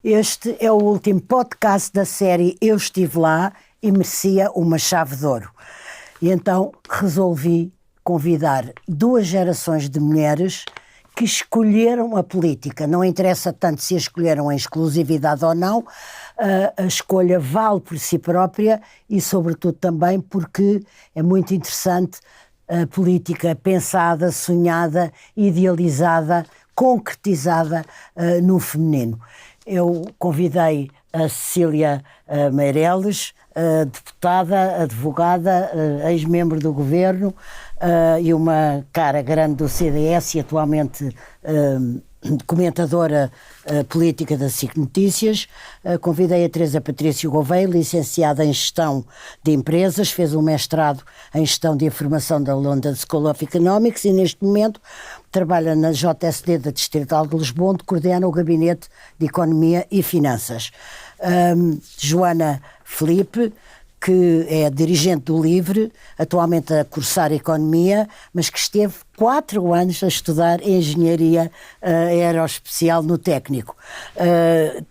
Este é o último podcast da série Eu Estive Lá e Merecia uma Chave de Ouro. E então resolvi convidar duas gerações de mulheres que escolheram a política. Não interessa tanto se a escolheram em exclusividade ou não, a escolha vale por si própria e sobretudo também porque é muito interessante a política pensada, sonhada, idealizada, concretizada no feminino. Eu convidei a Cecília Meireles, deputada, advogada, ex-membro do governo e uma cara grande do CDS e atualmente comentadora política da SIC Notícias. Convidei a Teresa Patrício Gouveia, licenciada em Gestão de Empresas, fez um mestrado em Gestão de Informação da London School of Economics e neste momento trabalha na JSD da Distrital de Lisboa, onde coordena o Gabinete de Economia e Finanças. Joana Filipe, que é dirigente do LIVRE, atualmente a cursar Economia, mas que esteve 4 anos a estudar Engenharia Aeroespacial no Técnico.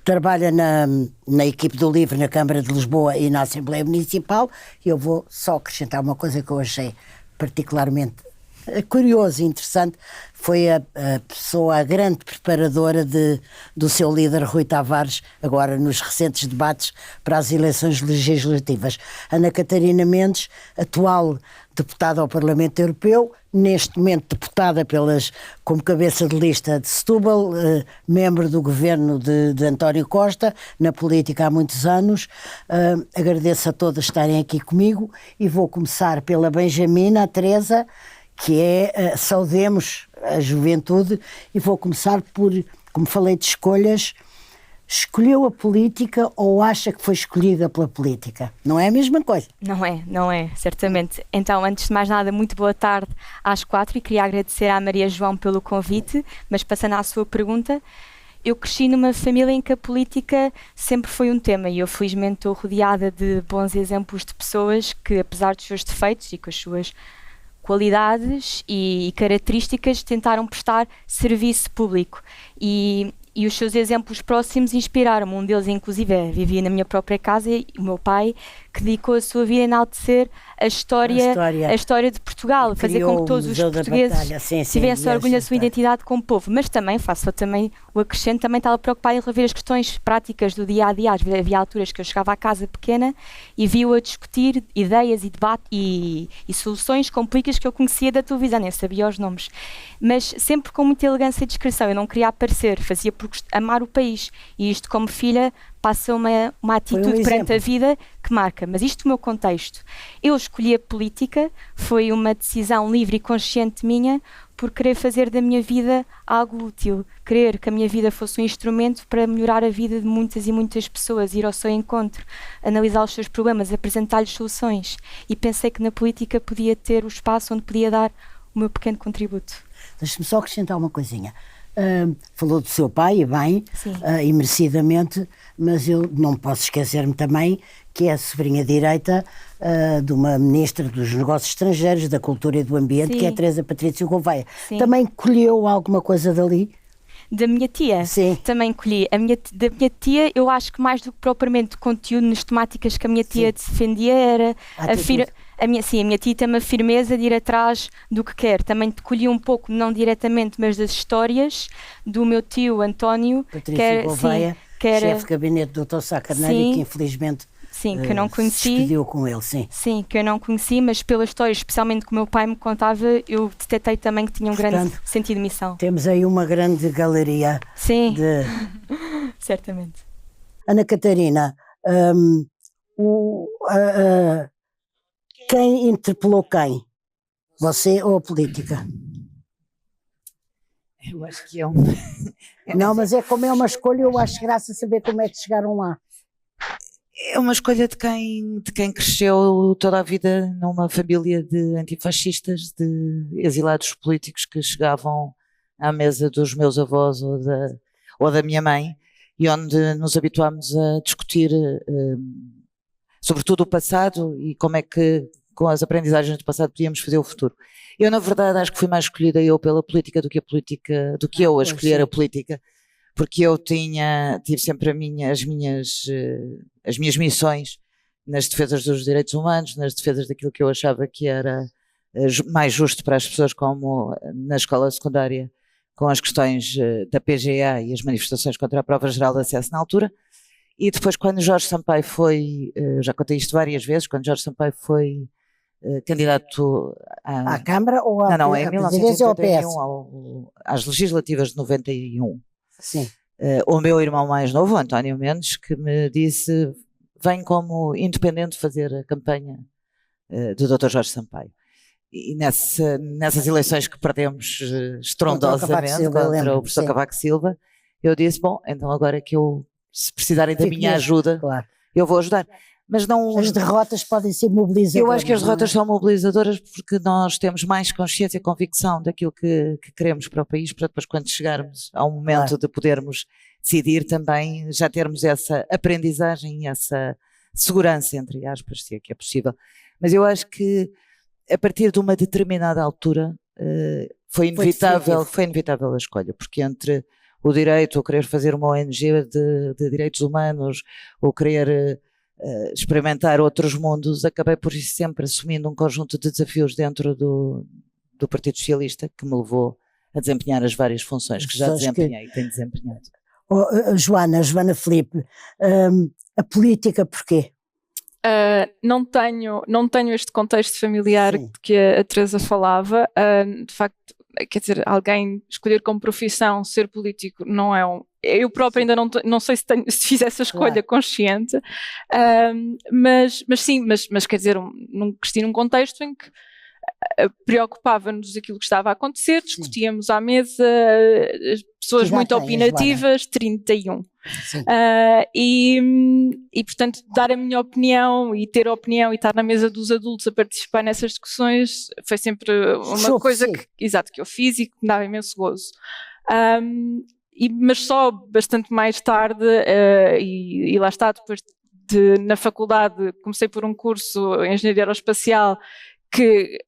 Trabalha na equipe do LIVRE na Câmara de Lisboa e na Assembleia Municipal. E eu vou só acrescentar uma coisa que eu achei particularmente curioso e interessante, foi a pessoa, a grande preparadora do seu líder Rui Tavares, agora nos recentes debates para as eleições legislativas. Ana Catarina Mendes, atual deputada ao Parlamento Europeu, neste momento deputada como cabeça de lista de Setúbal, membro do governo de António Costa, na política há muitos anos. Agradeço a todas estarem aqui comigo e vou começar pela Benjamina, a Teresa, que é saudemos a juventude, e vou começar por, como falei de escolhas, escolheu a política ou acha que foi escolhida pela política? Não é a mesma coisa? Não é, certamente. Então, antes de mais nada, muito boa tarde às 4 e queria agradecer à Maria João pelo convite, mas passando à sua pergunta, eu cresci numa família em que a política sempre foi um tema e eu felizmente estou rodeada de bons exemplos de pessoas que, apesar dos seus defeitos e com as suas qualidades e características, tentaram prestar serviço público e os seus exemplos próximos inspiraram-me. Um deles, inclusive, vivia na minha própria casa e o meu pai, que dedicou a sua vida a enaltecer a história de Portugal, fazer com que todos os portugueses tivessem orgulho da sua identidade como povo. Mas também, faço também o acrescento, também estava preocupada em rever as questões práticas do dia a dia. Havia alturas que eu chegava à casa pequena e via-o a discutir ideias e debate e soluções com políticas que eu conhecia da televisão, nem sabia os nomes. Mas sempre com muita elegância e discrição. Eu não queria aparecer, fazia por amar o país. E isto, como filha, passa uma atitude perante a vida que marca. Mas isto, no meu contexto, eu escolhi a política, foi uma decisão livre e consciente minha, por querer fazer da minha vida algo útil, querer que a minha vida fosse um instrumento para melhorar a vida de muitas e muitas pessoas, ir ao seu encontro, analisar os seus problemas, apresentar-lhes soluções. E pensei que na política podia ter o espaço onde podia dar o meu pequeno contributo. Deixa-me só acrescentar uma coisinha. Falou do seu pai, e bem, e merecidamente, mas eu não posso esquecer-me também que é a sobrinha direita de uma ministra dos Negócios Estrangeiros, da Cultura e do Ambiente, que é a Teresa Patrício Gouveia. Também colheu alguma coisa dali? Da minha tia? Sim. Também colhi. Da minha tia, eu acho que mais do que propriamente conteúdo nas temáticas que a minha tia defendia era a minha tia tem uma firmeza de ir atrás do que quer. Também colhi um pouco, não diretamente, mas das histórias do meu tio António, Patrício Gouveia, chefe de gabinete do Dr. Sá Carneiro, que infelizmente que eu não conheci. Se despediu com ele, Sim, que eu não conheci, mas pela história, especialmente que o meu pai me contava, eu detetei também que tinha um grande sentido de missão. Temos aí uma grande galeria. Sim, certamente. Ana Catarina, quem interpelou quem? Você ou a política? Eu acho que eu. Não, mas como é uma escolha, eu acho graça a saber como é que chegaram lá. É uma escolha de quem cresceu toda a vida numa família de antifascistas, de exilados políticos que chegavam à mesa dos meus avós ou da minha mãe, e onde nos habituámos a discutir sobretudo o passado e como é que com as aprendizagens do passado podíamos fazer o futuro. Eu, na verdade, acho que fui mais escolhida eu pela política do que eu a escolher a política, porque eu tive sempre as minhas missões nas defesas dos direitos humanos, nas defesas daquilo que eu achava que era mais justo para as pessoas, como na escola secundária, com as questões da PGA e as manifestações contra a prova geral de acesso na altura. E depois, quando Jorge Sampaio foi, já contei isto várias vezes, quando Jorge Sampaio foi candidato à Câmara ou à Não, em 1981, às legislativas de 91. Sim. O meu irmão mais novo, António Mendes, que me disse: vem como independente fazer a campanha do Dr. Jorge Sampaio. E nessas eleições que perdemos estrondosamente contra o professor Cavaco Silva, eu disse: bom, então agora que se precisarem da minha ajuda, claro, eu vou ajudar. Mas não... As derrotas podem ser mobilizadoras. Eu acho que as derrotas são mobilizadoras porque nós temos mais consciência e convicção daquilo que queremos para o país, para depois, quando chegarmos ao momento de podermos decidir, também já termos essa aprendizagem e essa segurança, entre aspas, se é que é possível. Mas eu acho que a partir de uma determinada altura foi inevitável a escolha, porque entre o direito, o querer fazer uma ONG de direitos humanos, o querer experimentar outros mundos, acabei por sempre assumindo um conjunto de desafios dentro do Partido Socialista que me levou a desempenhar as várias funções que já desempenhei e tenho desempenhado. Joana Filipe, a política porquê? Não tenho este contexto familiar de que a Teresa falava. De facto, quer dizer, alguém escolher como profissão ser político não é eu própria ainda não sei se fiz essa escolha consciente, mas quer dizer, cresci num contexto em que preocupava-nos aquilo que estava a acontecer, discutíamos à mesa, pessoas muito opinativas, 31. E portanto, dar a minha opinião e ter opinião e estar na mesa dos adultos a participar nessas discussões foi sempre uma coisa que eu fiz e que me dava imenso gozo. Mas só bastante mais tarde, e lá está, depois na faculdade, comecei por um curso em Engenharia Aeroespacial, que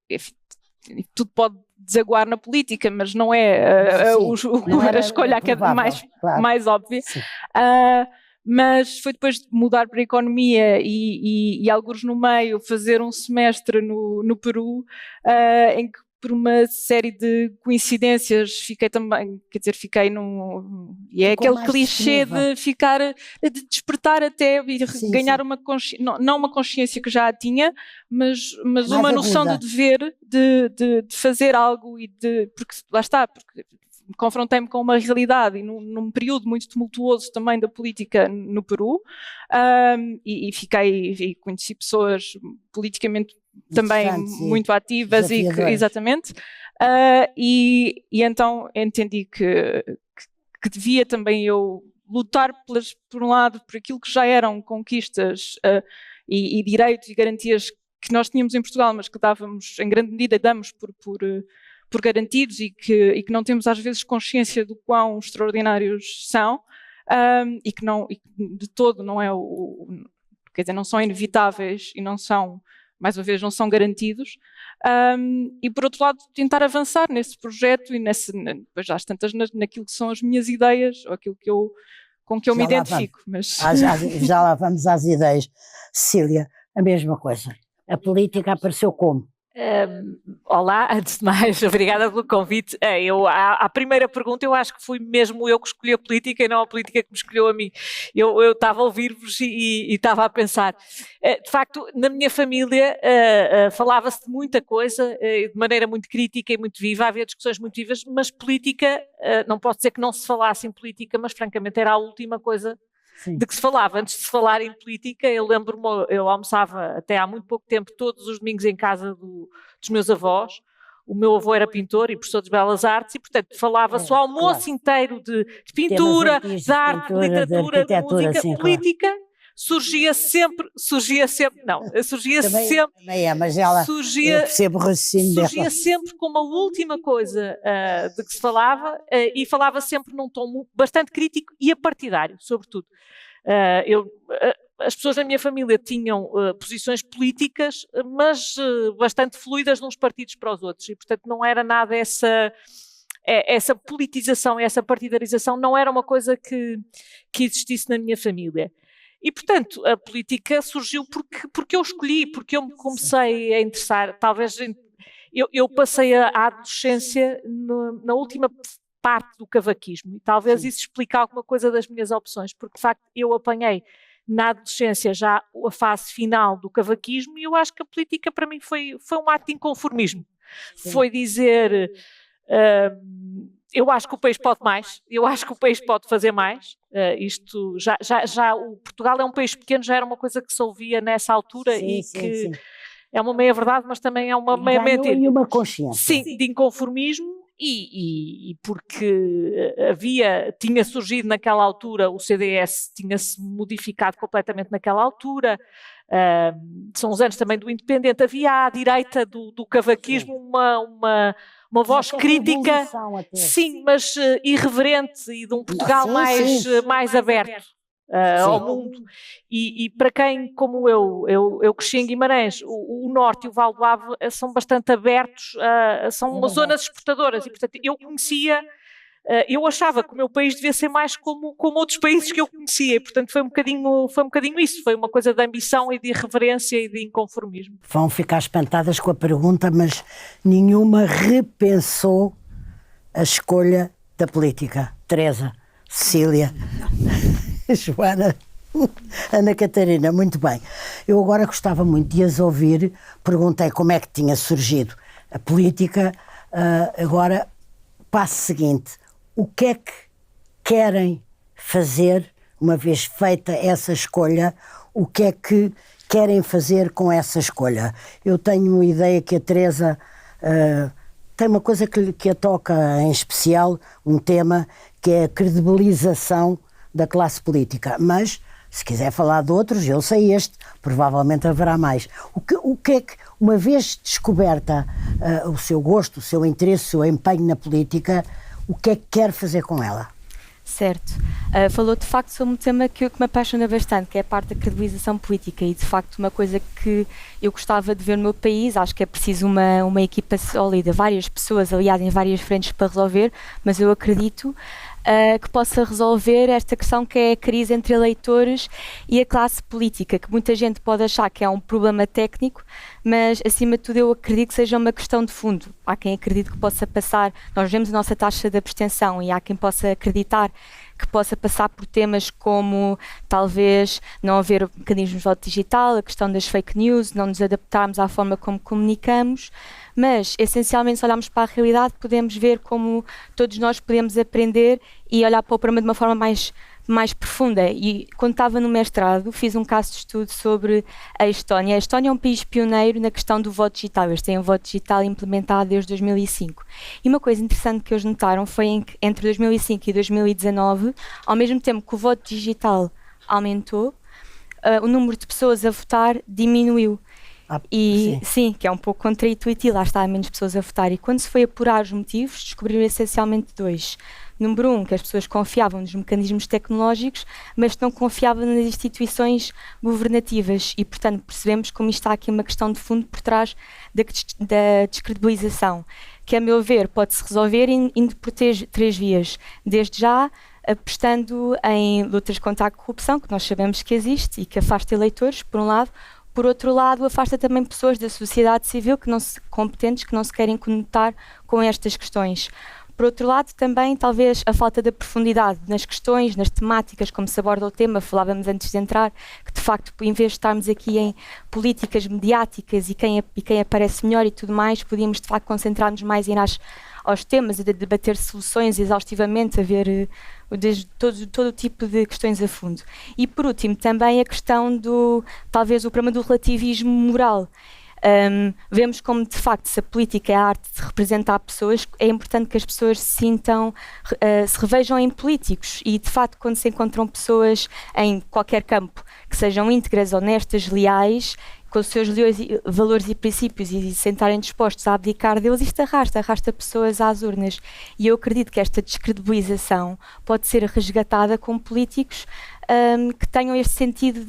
tudo pode desaguar na política, mas não é a escolha mais óbvia. Mas foi depois de mudar para a economia e alguns no meio, fazer um semestre no Peru, em que por uma série de coincidências fiquei também, quer dizer, fiquei e é aquele clichê de de despertar até e ganhar uma consciência, não uma consciência que já a tinha, mas uma noção de dever, de fazer algo porque lá está, porque confrontei-me com uma realidade e num período muito tumultuoso também da política no Peru, e conheci pessoas politicamente também muito ativas exatamente, e então entendi que devia também eu lutar por um lado por aquilo que já eram conquistas e direitos e garantias que nós tínhamos em Portugal, mas que dávamos em grande medida damos por garantidos e que não temos às vezes consciência do quão extraordinários são, e que de todo não é quer dizer, não são inevitáveis e não são, mais uma vez, não são garantidos, e por outro lado tentar avançar nesse projeto e depois às tantas naquilo que são as minhas ideias ou aquilo com que eu me identifico. Mas... Já lá vamos às ideias. Cecília, a mesma coisa. A política apareceu como? Olá, antes de mais, obrigada pelo convite. A primeira pergunta, eu acho que fui mesmo eu que escolhi a política e não a política que me escolheu a mim. Eu estava a ouvir-vos e estava a pensar. De facto, na minha família falava-se de muita coisa, de maneira muito crítica e muito viva, havia discussões muito vivas, mas política, não posso dizer que não se falasse em política, mas francamente era a última coisa de que se falava. Antes de se falar em política, eu lembro-me, eu almoçava até há muito pouco tempo todos os domingos em casa dos meus avós. O meu avô era pintor e professor de Belas Artes e, portanto, falava-se o almoço inteiro de pintura, de arte, de literatura, de música, política. Surgia sempre, sempre como a última coisa de que se falava, e falava sempre num tom bastante crítico e apartidário, sobretudo. As pessoas da minha família tinham posições políticas, mas bastante fluidas de uns partidos para os outros, e portanto não era nada essa politização, essa partidarização não era uma coisa que existisse na minha família. E, portanto, a política surgiu porque eu escolhi, porque eu me comecei a interessar. Talvez eu passei a adolescência na última parte do cavaquismo, e talvez isso explique alguma coisa das minhas opções, porque de facto eu apanhei na adolescência já a fase final do cavaquismo, e eu acho que a política para mim foi um ato de inconformismo. Sim. Foi dizer, eu acho que o país pode mais, eu acho que o país pode fazer mais. Isto já o Portugal é um país pequeno, já era uma coisa que se ouvia nessa altura, sim, sim. É uma meia verdade, mas também é uma meia mentira. E uma consciência. Sim, de inconformismo. E porque tinha surgido naquela altura, o CDS tinha-se modificado completamente naquela altura, são os anos também do Independente, havia à direita do cavaquismo uma voz crítica, sim, mas irreverente, e de um Portugal mais aberto. Ao mundo, e para quem, como eu cresci em Guimarães, o Norte e o Val do Ave são bastante abertos, são zonas exportadoras, e portanto eu achava que o meu país devia ser mais como outros países que eu conhecia, e portanto foi um bocadinho isso, foi uma coisa de ambição e de irreverência e de inconformismo. Vão ficar espantadas com a pergunta, mas nenhuma repensou a escolha da política. Teresa, Cecília, Joana, Ana Catarina, muito bem. Eu agora gostava muito de as ouvir. Perguntei como é que tinha surgido a política. Agora, passo seguinte. O que é que querem fazer, uma vez feita essa escolha, o que é que querem fazer com essa escolha? Eu tenho uma ideia que a Teresa tem uma coisa que a toca em especial, um tema, que é a credibilização da classe política, mas se quiser falar de outros, eu sei este, provavelmente haverá mais. O que é que, uma vez descoberta o seu gosto, o seu interesse, o seu empenho na política, o que é que quer fazer com ela? Certo. Falou de facto sobre um tema que me apaixona bastante, que é a parte da credibilização política, e de facto uma coisa que eu gostava de ver no meu país. Acho que é preciso uma equipa sólida, várias pessoas aliadas em várias frentes para resolver, mas eu acredito que possa resolver esta questão, que é a crise entre eleitores e a classe política, que muita gente pode achar que é um problema técnico, mas acima de tudo eu acredito que seja uma questão de fundo. Há quem acredite que possa passar, nós vemos a nossa taxa de abstenção, e há quem possa acreditar que possa passar por temas como talvez não haver mecanismos de voto digital, a questão das fake news, não nos adaptarmos à forma como comunicamos, mas essencialmente se olharmos para a realidade podemos ver como todos nós podemos aprender e olhar para o problema de uma forma mais profunda. E quando estava no mestrado fiz um caso de estudo sobre a Estónia. A Estónia é um país pioneiro na questão do voto digital. Eles têm o voto digital implementado desde 2005. E uma coisa interessante que eles notaram foi que entre 2005 e 2019, ao mesmo tempo que o voto digital aumentou, o número de pessoas a votar diminuiu. E sim, que é um pouco contraintuitivo, lá está, há menos pessoas a votar. E quando se foi apurar os motivos, descobriram essencialmente dois. Número um, que as pessoas confiavam nos mecanismos tecnológicos, mas não confiavam nas instituições governativas, e portanto percebemos como está aqui uma questão de fundo por trás da descredibilização, que a meu ver pode-se resolver indo por três vias. Desde já, apostando em lutas contra a corrupção, que nós sabemos que existe e que afasta eleitores, por um lado. Por outro lado, afasta também pessoas da sociedade civil competentes, que não se querem conectar com estas questões. Por outro lado, também, talvez, a falta de profundidade nas questões, nas temáticas, como se aborda o tema. Falávamos antes de entrar, que de facto, em vez de estarmos aqui em políticas mediáticas e quem aparece melhor e tudo mais, podíamos de facto concentrar-nos mais em aos temas e de debater soluções exaustivamente, a ver todo o tipo de questões a fundo. E por último, também a questão talvez o problema do relativismo moral. Vemos como de facto, se a política é a arte de representar pessoas, é importante que as pessoas se revejam em políticos, e de facto quando se encontram pessoas em qualquer campo que sejam íntegras, honestas, leais, com os seus valores e princípios, e se sentarem dispostos a abdicar deles, isto arrasta pessoas às urnas. E eu acredito que esta descredibilização pode ser resgatada com políticos que tenham este sentido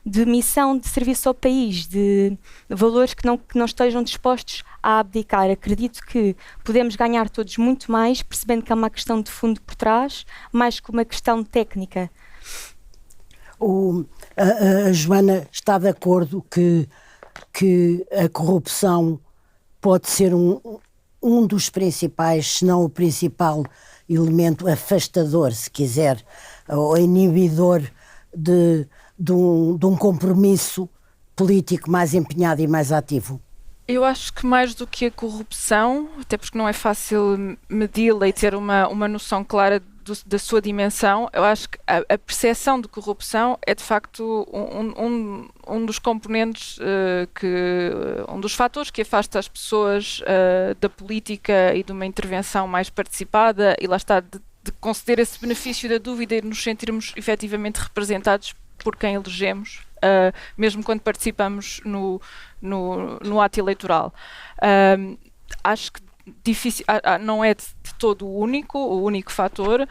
de missão de serviço ao país, de valores que não estejam dispostos a abdicar. Acredito que podemos ganhar todos muito mais, percebendo que há uma questão de fundo por trás, mais que uma questão técnica. A Joana está de acordo que a corrupção pode ser um dos principais, se não o principal elemento afastador, se quiser, ou inibidor de um compromisso político mais empenhado e mais ativo? Eu acho que mais do que a corrupção, até porque não é fácil medi-la e ter uma noção clara da sua dimensão, eu acho que a percepção de corrupção é de facto um dos componentes, um dos fatores que afasta as pessoas da política e de uma intervenção mais participada, e lá está, de conceder esse benefício da dúvida e de nos sentirmos efetivamente representados por quem elegemos, mesmo quando participamos no ato eleitoral. Acho que não é de todo o único fator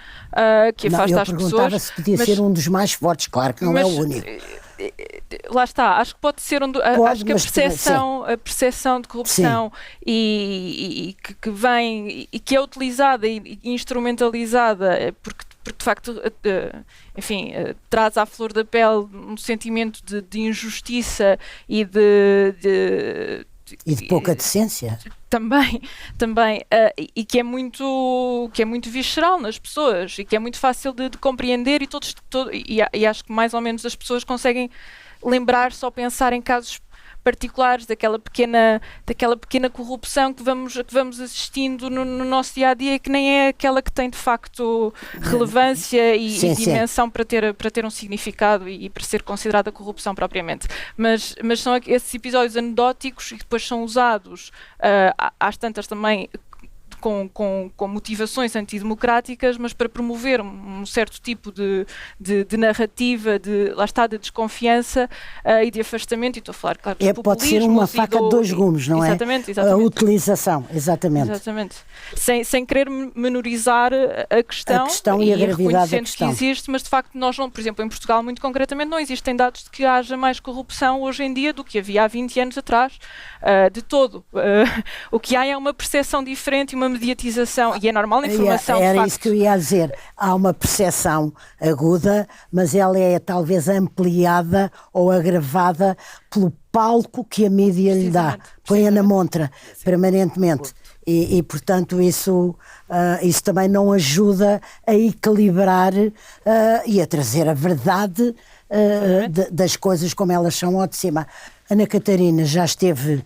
que afasta as pessoas. Eu perguntava se podia ser um dos mais fortes, claro que não é o único. Lá está, acho que pode ser acho que a percepção de corrupção e que vem e que é utilizada e instrumentalizada porque de facto, enfim, traz à flor da pele um sentimento de injustiça e de pouca decência. Também, e que é muito visceral nas pessoas e que é muito fácil de compreender e acho que mais ou menos as pessoas conseguem lembrar-se ou pensar em casos particulares daquela pequena corrupção que vamos assistindo no nosso dia-a-dia, que nem é aquela que tem de facto relevância e dimensão para ter um significado e para ser considerada corrupção propriamente. Mas são esses episódios anedóticos e que depois são usados às tantas também com motivações antidemocráticas, mas para promover um certo tipo de narrativa, lá está, de desconfiança e de afastamento, e estou a falar, claro, dos populismos. Pode ser uma faca de dois gumes, não é? Exatamente. A utilização, exatamente. Sem querer menorizar a questão e a gravidade da questão. Que existe, mas de facto nós não, por exemplo, em Portugal, muito concretamente, não existem dados de que haja mais corrupção hoje em dia do que havia há 20 anos atrás, de todo. O que há é uma percepção diferente e uma mediatização, e é normal na informação. Era isso que eu ia dizer. Há uma percepção aguda, mas ela é talvez ampliada ou agravada pelo palco que a mídia lhe dá. Põe-a na montra permanentemente. E portanto, isso também não ajuda a equilibrar e a trazer a verdade das coisas como elas são ao de cima. Ana Catarina já esteve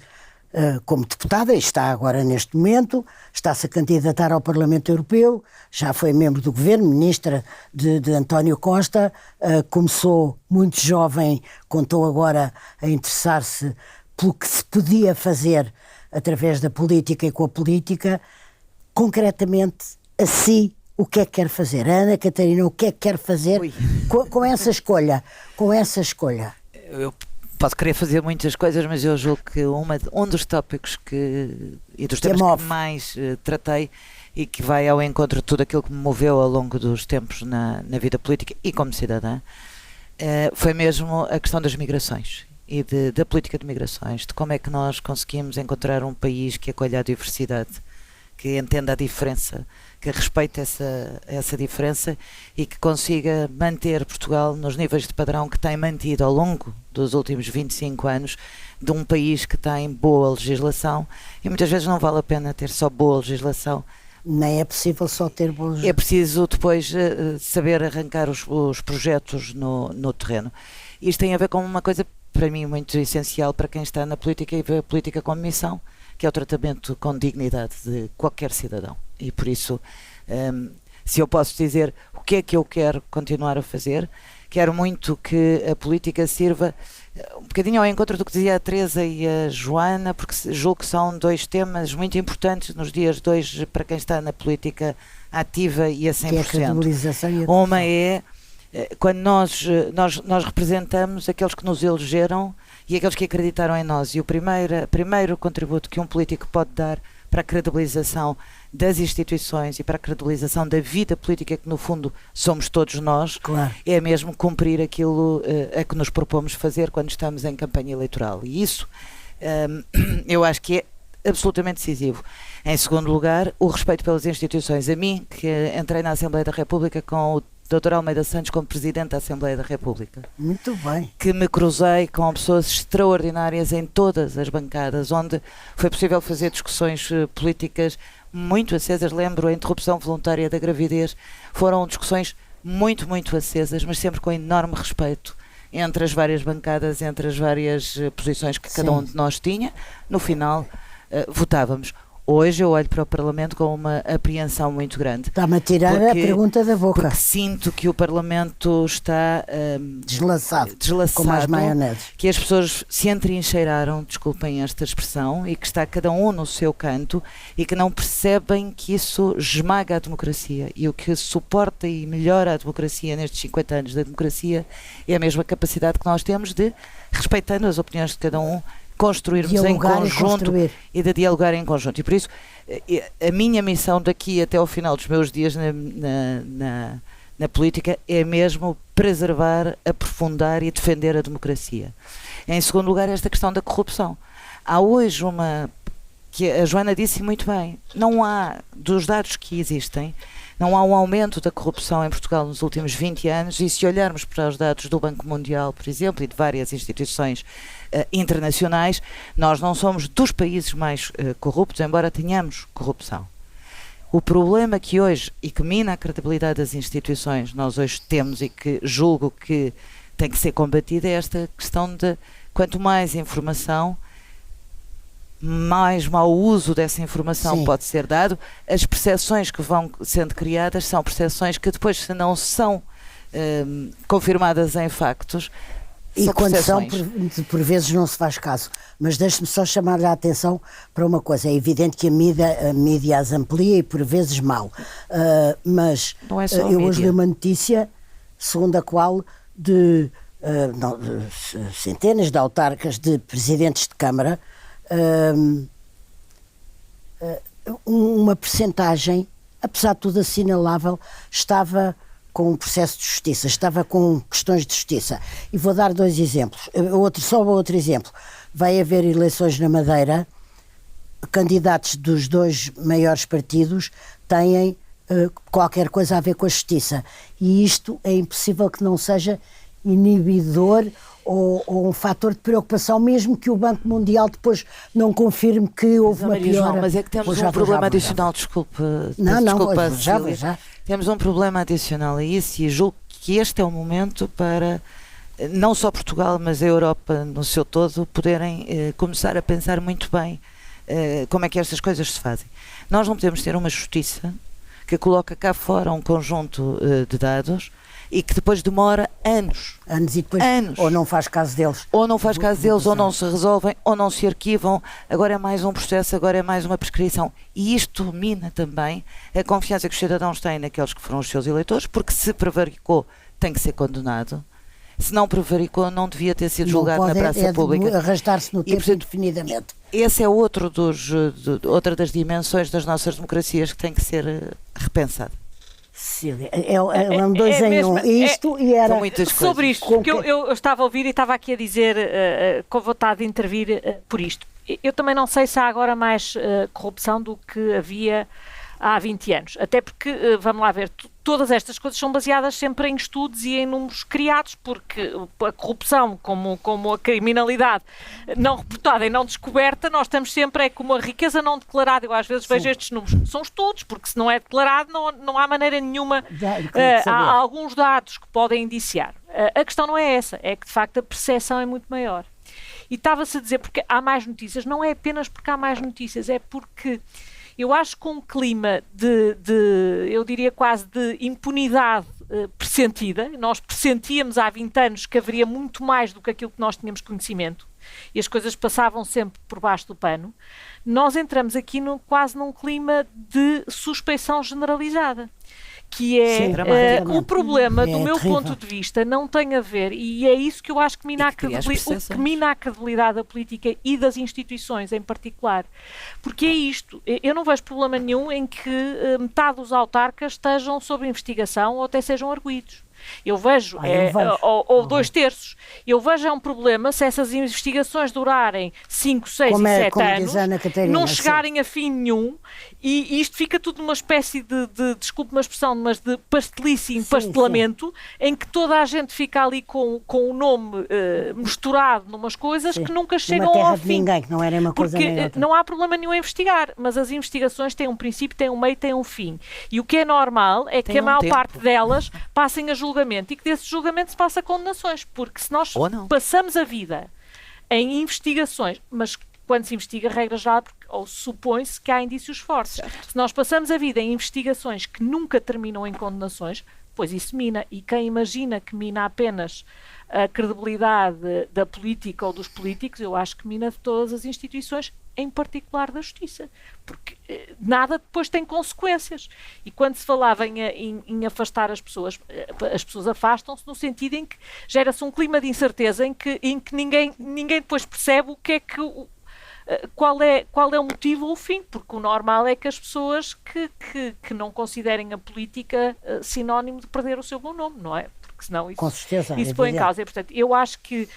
como deputada, e está agora neste momento, está-se a candidatar ao Parlamento Europeu, já foi membro do governo, ministra de António Costa, começou muito jovem, contou agora a interessar-se pelo que se podia fazer através da política e com a política. Concretamente, a si, o que é que quer fazer? A Ana Catarina, o que é que quer fazer com essa escolha? Eu posso querer fazer muitas coisas, mas eu julgo que um dos tópicos e dos temas que mais tratei e que vai ao encontro de tudo aquilo que me moveu ao longo dos tempos na vida política e como cidadã, foi mesmo a questão das migrações e da política de migrações, de como é que nós conseguimos encontrar um país que acolha a diversidade, que entenda a diferença, que respeite essa diferença e que consiga manter Portugal nos níveis de padrão que tem mantido ao longo dos últimos 25 anos, de um país que tem boa legislação, e muitas vezes não vale a pena ter só boa legislação. Nem é possível só ter boa legislação. É preciso depois saber arrancar os projetos no terreno. Isto tem a ver com uma coisa, para mim, muito essencial para quem está na política e vê a política como missão, que é o tratamento com dignidade de qualquer cidadão. E por isso, se eu posso dizer o que é que eu quero continuar a fazer, quero muito que a política sirva um bocadinho ao encontro do que dizia a Teresa e a Joana, porque julgo que são dois temas muito importantes nos dias de hoje para quem está na política ativa e a 100%. Que é a credibilização e a Uma é quando nós representamos aqueles que nos elegeram e aqueles que acreditaram em nós, e o primeiro contributo que um político pode dar para a credibilização das instituições e para a credibilização da vida política que no fundo somos todos nós, claro, é mesmo cumprir aquilo a que nos propomos fazer quando estamos em campanha eleitoral. E isso eu acho que é absolutamente decisivo. Em segundo lugar, o respeito pelas instituições. A mim, que entrei na Assembleia da República com o Dr. Almeida Santos como Presidente da Assembleia da República. muito bem. Que me cruzei com pessoas extraordinárias em todas as bancadas, onde foi possível fazer discussões políticas muito acesas. Lembro a interrupção voluntária da gravidez. Foram discussões muito, muito acesas, mas sempre com enorme respeito entre as várias bancadas, entre as várias posições que cada um de nós tinha. No final, votávamos. Hoje eu olho para o Parlamento com uma apreensão muito grande. Está-me a tirar a pergunta da boca. Porque sinto que o Parlamento está deslaçado, com mais maioneses. Que as pessoas se entrincheiraram, desculpem esta expressão, e que está cada um no seu canto e que não percebem que isso esmaga a democracia. E o que suporta e melhora a democracia nestes 50 anos da democracia é a mesma capacidade que nós temos de, respeitando as opiniões de cada um, construirmos em conjunto e de dialogar em conjunto. E por isso, a minha missão daqui até ao final dos meus dias na política é mesmo preservar, aprofundar e defender a democracia. Em segundo lugar, esta questão da corrupção. Há hoje que a Joana disse muito bem, não há, dos dados que existem, não há um aumento da corrupção em Portugal nos últimos 20 anos, e se olharmos para os dados do Banco Mundial, por exemplo, e de várias instituições internacionais, nós não somos dos países mais corruptos, embora tenhamos corrupção. O problema que hoje, e que mina a credibilidade das instituições, nós hoje temos e que julgo que tem que ser combatida, é esta questão de quanto mais informação, mais mau uso dessa informação pode ser dado. As percepções que vão sendo criadas são percepções que depois, se não são confirmadas em factos, e quando são, por vezes não se faz caso. Mas deixe-me só chamar a atenção para uma coisa. É evidente que a mídia as amplia e por vezes mal. Mas eu hoje li uma notícia segundo a qual de centenas de autarcas, de presidentes de Câmara, uma percentagem, apesar de tudo assinalável, estava com um processo de justiça, estava com questões de justiça. E vou dar dois exemplos. Só outro exemplo. Vai haver eleições na Madeira, candidatos dos dois maiores partidos têm qualquer coisa a ver com a justiça. E isto é impossível que não seja inibidor ou um fator de preocupação, mesmo que o Banco Mundial depois não confirme que houve uma piora. Mas é que temos um problema adicional, desculpa. Já. Temos um problema adicional a isso, e julgo que este é o momento para não só Portugal, mas a Europa no seu todo poderem começar a pensar muito bem como é que estas coisas se fazem. Nós não podemos ter uma justiça que coloca cá fora um conjunto de dados e que depois demora anos e depois ou não faz caso deles. Ou não faz caso deles, ou não se resolvem, ou não se arquivam. Agora é mais um processo, agora é mais uma prescrição. E isto mina também a confiança que os cidadãos têm naqueles que foram os seus eleitores, porque se prevaricou, tem que ser condenado. Se não prevaricou, não devia ter sido julgado na praça pública. Arrastar-se no tempo indefinidamente. Esse é outra das dimensões das nossas democracias que tem que ser repensada. Cília, é um dois em um. Isto e era sobre isto, porque eu estava a ouvir e estava aqui a dizer com vontade de intervir por isto. Eu também não sei se há agora mais corrupção do que havia há 20 anos. Até porque, vamos lá ver, todas estas coisas são baseadas sempre em estudos e em números criados, porque a corrupção, como a criminalidade não reportada e não descoberta, nós estamos sempre como a riqueza não declarada. Eu às vezes vejo estes números. São estudos, porque se não é declarado não há maneira nenhuma. Há alguns dados que podem indiciar. A questão não é essa, é que de facto a percepção é muito maior. E estava-se a dizer porque há mais notícias, não é apenas porque há mais notícias, é porque eu acho que um clima eu diria quase de impunidade pressentida, nós pressentíamos há 20 anos que haveria muito mais do que aquilo que nós tínhamos conhecimento e as coisas passavam sempre por baixo do pano, nós entramos aqui quase num clima de suspeição generalizada, que é Sim, o problema, do meu terrível. ponto de vista, não tem a ver, e é isso que eu acho que mina E que cria as o que percepções. mina a credibilidade da política e das instituições em particular. Porque é isto, eu não vejo problema nenhum em que metade dos autarcas estejam sob investigação ou até sejam arguidos. Eu vejo, eu vejo. ou 2/3. Eu vejo é um problema se essas investigações durarem 5, 6 Como e é- 7 como anos, diz a Ana Catarina, não sim. chegarem a fim nenhum e isto fica tudo numa espécie de desculpe uma expressão, mas de pastelice e empastelamento, em que toda a gente fica ali com o nome misturado numas coisas que nunca chegam Numa terra ao de fim. ninguém, que não era uma coisa Porque nem outra. não há problema nenhum em investigar, mas as investigações têm um princípio, têm um meio, têm um fim. E o que é normal é que Tem a um maior tempo. parte delas passem a julgamento e que desse julgamento se passa a condenações. Porque se nós Ou não. passamos a vida em investigações, mas quando se investiga, regra já, ou supõe-se que há indícios fortes. Se nós passamos a vida em investigações que nunca terminam em condenações, pois isso mina. E quem imagina que mina apenas a credibilidade da política ou dos políticos, eu acho que mina de todas as instituições, em particular da justiça. Porque nada depois tem consequências. E quando se falava em afastar as pessoas afastam-se no sentido em que gera-se um clima de incerteza em que ninguém depois percebe o que é que qual é o motivo ou o fim, porque o normal é que as pessoas que não considerem a política sinónimo de perder o seu bom nome, não é? Porque senão Com certeza, isso é põe em evidente. causa. E, portanto, eu acho que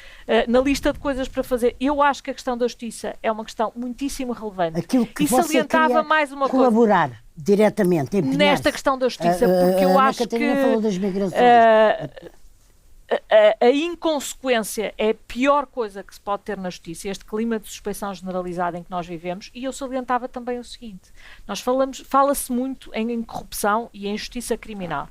na lista de coisas para fazer, eu acho que a questão da justiça é uma questão muitíssimo relevante. Aquilo que e você salientava queria mais uma coisa colaborar diretamente, empenhar-se. nesta questão da justiça, porque eu Ana acho Catarina que falou das migrações. a inconsequência é a pior coisa que se pode ter na justiça, este clima de suspeição generalizada em que nós vivemos, e eu salientava também o seguinte, fala-se muito em corrupção e em justiça criminal.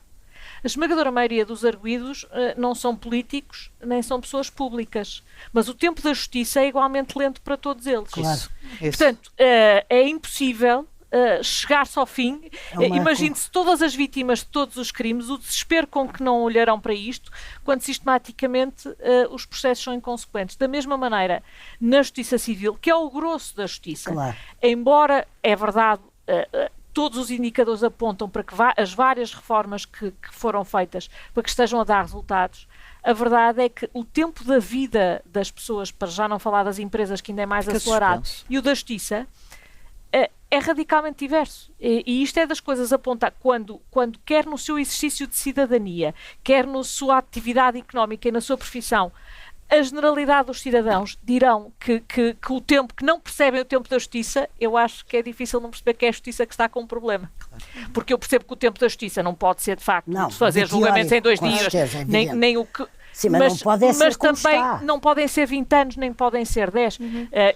A esmagadora maioria dos arguidos não são políticos, nem são pessoas públicas, mas o tempo da justiça é igualmente lento para todos eles. Claro. Isso. Portanto, é impossível chegar-se ao fim. Imagine-se todas as vítimas de todos os crimes, o desespero com que não olharão para isto, quando sistematicamente os processos são inconsequentes. Da mesma maneira, na justiça civil, que é o grosso da justiça, Claro. embora, é verdade, todos os indicadores apontam para que as várias reformas que foram feitas para que estejam a dar resultados, a verdade é que o tempo da vida das pessoas, para já não falar das empresas, que ainda é mais Fica acelerado, suspenso. e o da justiça, é radicalmente diverso. E isto é das coisas a apontar quando quer no seu exercício de cidadania, quer na sua atividade económica e na sua profissão, a generalidade dos cidadãos dirão que o tempo, que não percebem o tempo da justiça, eu acho que é difícil não perceber que é a justiça que está com um problema. Porque eu percebo que o tempo da justiça não pode ser, de facto, Não, de fazer de julgamentos em 2 com dias, certeza, é nem evidente. o que... Sim, mas não pode ser mas como também está. não podem ser 20 anos, nem podem ser 10.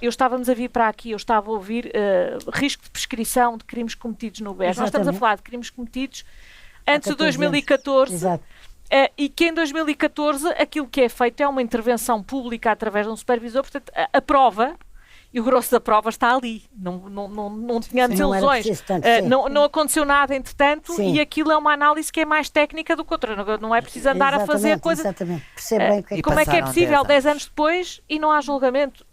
Estávamos a vir para aqui, eu estava a ouvir risco de prescrição de crimes cometidos no BES. Nós estamos a Exatamente. falar de crimes cometidos antes de 14 anos. 2014. Exato. E que em 2014 aquilo que é feito é uma intervenção pública através de um supervisor, portanto a prova, e o grosso da prova está ali, não tínhamos Não era ilusões, preciso tanto, sim. não aconteceu nada entretanto, Sim. e aquilo é uma análise que é mais técnica do que outra, não é preciso andar a fazer Exatamente, coisas. Exatamente. Percebe bem o que é E que Como é que é passaram possível 10 10 anos depois e não há julgamento?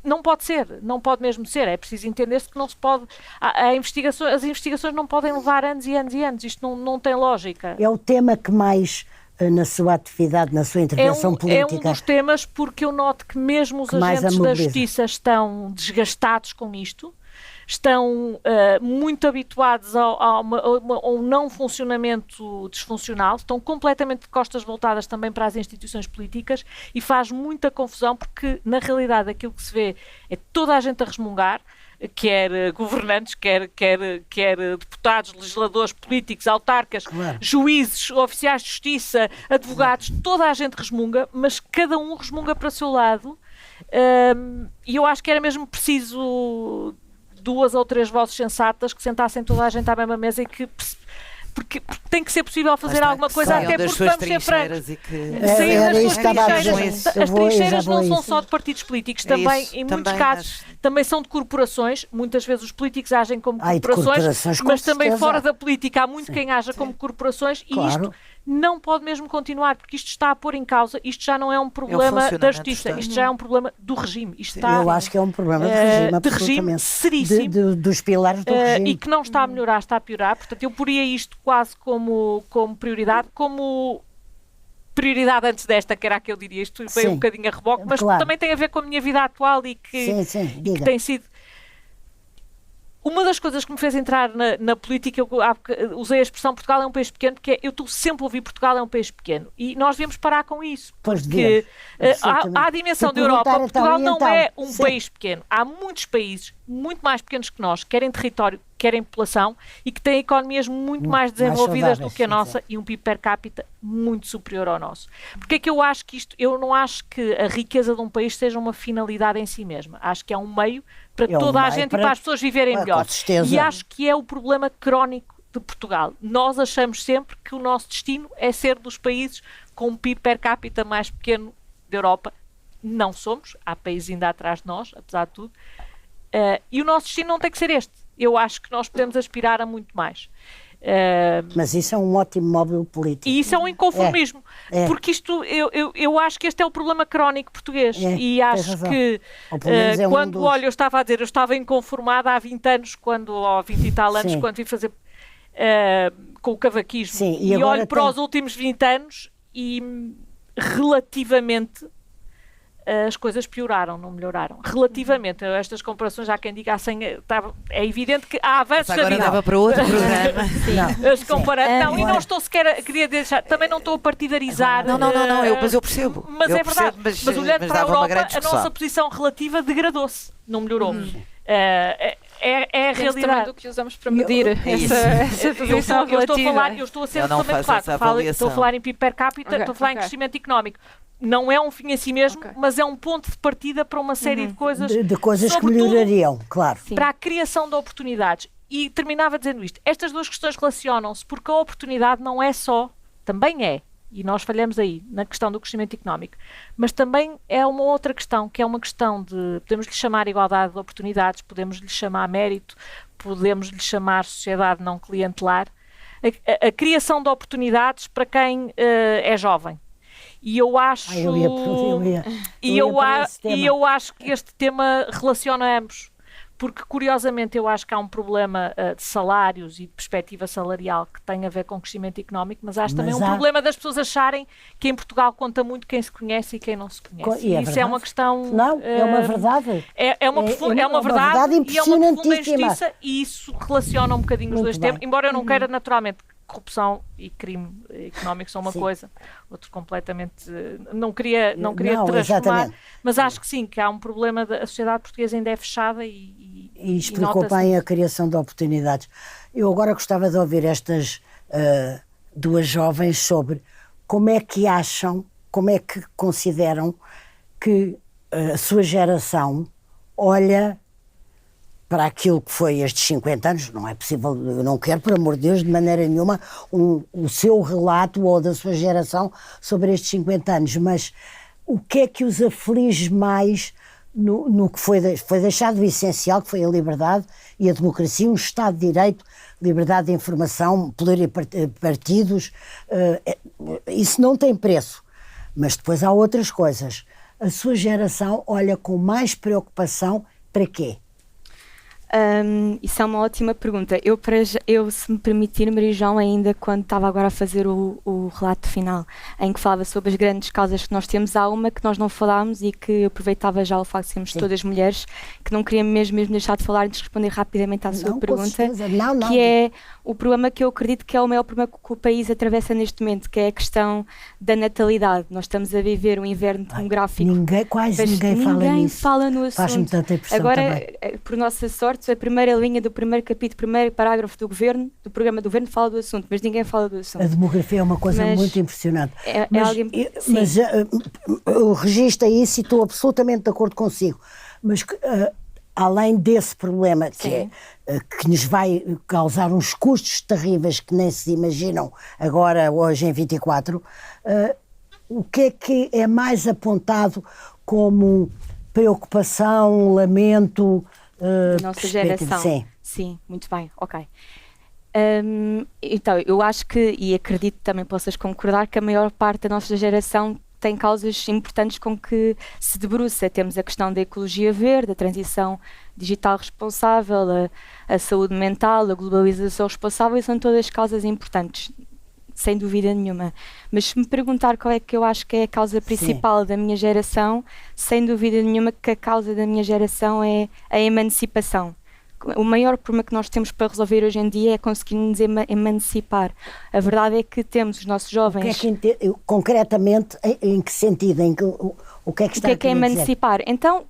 Não pode ser, não pode mesmo ser. É preciso entender-se que não se pode. As investigações não podem levar anos e anos e anos. Isto não tem lógica. é o tema que mais, na sua atividade, na sua intervenção É um política, dos temas, porque eu noto que mesmo os Que mais agentes a da mobiliza. justiça estão desgastados com isto, estão muito habituados a um não funcionamento disfuncional, estão completamente de costas voltadas também para as instituições políticas e faz muita confusão porque, na realidade, aquilo que se vê é toda a gente a resmungar, quer governantes, quer deputados, legisladores, políticos, autarcas, Claro. juízes, oficiais de justiça, advogados, toda a gente resmunga, mas cada um resmunga para o seu lado, e eu acho que era mesmo preciso 2 ou 3 vozes sensatas que sentassem toda a gente à mesma mesa e que... Porque tem que ser possível fazer alguma coisa, Saiam até das porque suas vamos ser francos. trincheiras e que... Sair Era das isso suas que estava a trincheiras. dizer. As Eu já trincheiras vou não a são isso. só de partidos políticos, É também, isso, em muitos também, casos, também são de corporações. Muitas vezes os políticos agem como Ai, de corporações, corporações, com mas também certeza. fora da política há muito quem haja como corporações e Claro. isto não pode mesmo continuar, porque isto está a pôr em causa, isto já não é um problema da justiça, isto já é um problema do regime. Isto está, eu acho que é um problema de regime seríssimo. Dos pilares do regime. E que não está a melhorar, está a piorar. Portanto, eu poria isto quase como prioridade, como prioridade antes desta, que era a que eu diria. Isto veio um bocadinho a reboque, mas também tem a ver com a minha vida atual e que tem sido... Uma das coisas que me fez entrar na política, eu usei a expressão Portugal é um país pequeno, porque eu estou sempre a ouvir Portugal é um país pequeno. E nós devemos parar com isso. Porque há a dimensão da Europa. Portugal não é um país pequeno. Há muitos países muito mais pequenos que nós, quer em território, quer em população, e que têm economias muito mais desenvolvidas do que a nossa e um PIB per capita muito superior ao nosso. Porque é que eu acho que eu não acho que a riqueza de um país seja uma finalidade em si mesma. Acho que é um meio para toda a gente e para as pessoas viverem melhor. E acho que é o problema crónico de Portugal. Nós achamos sempre que o nosso destino é ser dos países com um PIB per capita mais pequeno da Europa. Não somos. Há países ainda atrás de nós, apesar de tudo. E o nosso destino não tem que ser este. Eu acho que nós podemos aspirar a muito mais. Mas isso é um ótimo móvel político. E isso é um inconformismo. Porque isto, eu acho que este é o problema crónico português. E acho que quando olho, eu estava a dizer, eu estava inconformada há 20 anos, ou 20 e tal anos, quando vim fazer com o cavaquismo. Sim, e olho para os últimos 20 anos e relativamente as coisas pioraram, não melhoraram. Relativamente a estas comparações, há quem diga assim, é evidente que há avanços. Agora dava para outro programa. Não, e não estou sequer, queria deixar, também não estou a partidarizar. Não, mas eu percebo. Mas é verdade, mas olhando para a Europa, a nossa posição relativa degradou-se, não melhorou. É a realidade. Também do que usamos para medir essa posição relativa. Eu estou a ser totalmente claro. Estou a falar em PIB per capita, estou a falar em crescimento económico. Não é um fim a si mesmo, mas é um ponto de partida para uma série de coisas. De coisas que melhorariam, claro. Para a criação de oportunidades. E terminava dizendo isto. Estas duas questões relacionam-se, porque a oportunidade não é só, também é, e nós falhamos aí, na questão do crescimento económico, mas também é uma outra questão, que é uma questão de, podemos lhe chamar igualdade de oportunidades, podemos lhe chamar mérito, podemos lhe chamar sociedade não clientelar, a criação de oportunidades para quem é jovem. E eu acho eu acho que este tema relaciona ambos, porque curiosamente eu acho que há um problema de salários e de perspectiva salarial que tem a ver com crescimento económico, mas acho também um problema das pessoas acharem que em Portugal conta muito quem se conhece e quem não se conhece. E isso é uma questão... Não, é uma verdade. É uma verdade e é uma profunda injustiça, e isso relaciona um bocadinho os dois temas, embora eu não queira naturalmente. Corrupção e crime económico são uma coisa, outro completamente... Não queria transformar, exatamente. Mas acho que sim, que há um problema, a sociedade portuguesa ainda é fechada e explicou bem a criação de oportunidades. Eu agora gostava de ouvir estas duas jovens sobre como é que acham, como é que consideram que a sua geração olha para aquilo que foi estes 50 anos. Não é possível, eu não quero, por amor de Deus, de maneira nenhuma, o seu relato ou da sua geração sobre estes 50 anos, mas o que é que os aflige mais no que foi deixado o essencial, que foi a liberdade e a democracia, um Estado de Direito, liberdade de informação, pluripartidos, isso não tem preço. Mas depois há outras coisas. A sua geração olha com mais preocupação para quê? Isso é uma ótima pergunta. Eu, se me permitir, Maria João, ainda quando estava agora a fazer o relato final, em que falava sobre as grandes causas que nós temos, há uma que nós não falámos e que eu aproveitava já o facto de sermos todas mulheres, que não queria mesmo deixar de falar e de responder rapidamente à sua pergunta, que é o problema que eu acredito que é o maior problema que o país atravessa neste momento, que é a questão da natalidade. Nós estamos a viver um inverno demográfico. Quase ninguém fala no assunto. Faz-me tanta impressão agora, também. Por nossa sorte, a primeira linha do primeiro capítulo, primeiro parágrafo do programa do governo fala do assunto, mas ninguém fala do assunto. A demografia é uma coisa muito impressionante. Mas eu registro isso e estou absolutamente de acordo consigo. Mas além desse problema que nos vai causar uns custos terríveis que nem se imaginam agora, hoje em 24, o que é mais apontado como preocupação, lamento... da nossa geração. Sim, muito bem, ok. Então, eu acho que, e acredito que também possas concordar, que a maior parte da nossa geração tem causas importantes com que se debruça. Temos a questão da ecologia verde, a transição digital responsável, a saúde mental, a globalização responsável, e são todas causas importantes, sem dúvida nenhuma. Mas se me perguntar qual é que eu acho que é a causa principal da minha geração, sem dúvida nenhuma que a causa da minha geração é a emancipação. O maior problema que nós temos para resolver hoje em dia é conseguir nos emancipar. A verdade é que temos os nossos jovens... Concretamente, em que sentido? O que é que está a é emancipar? Então,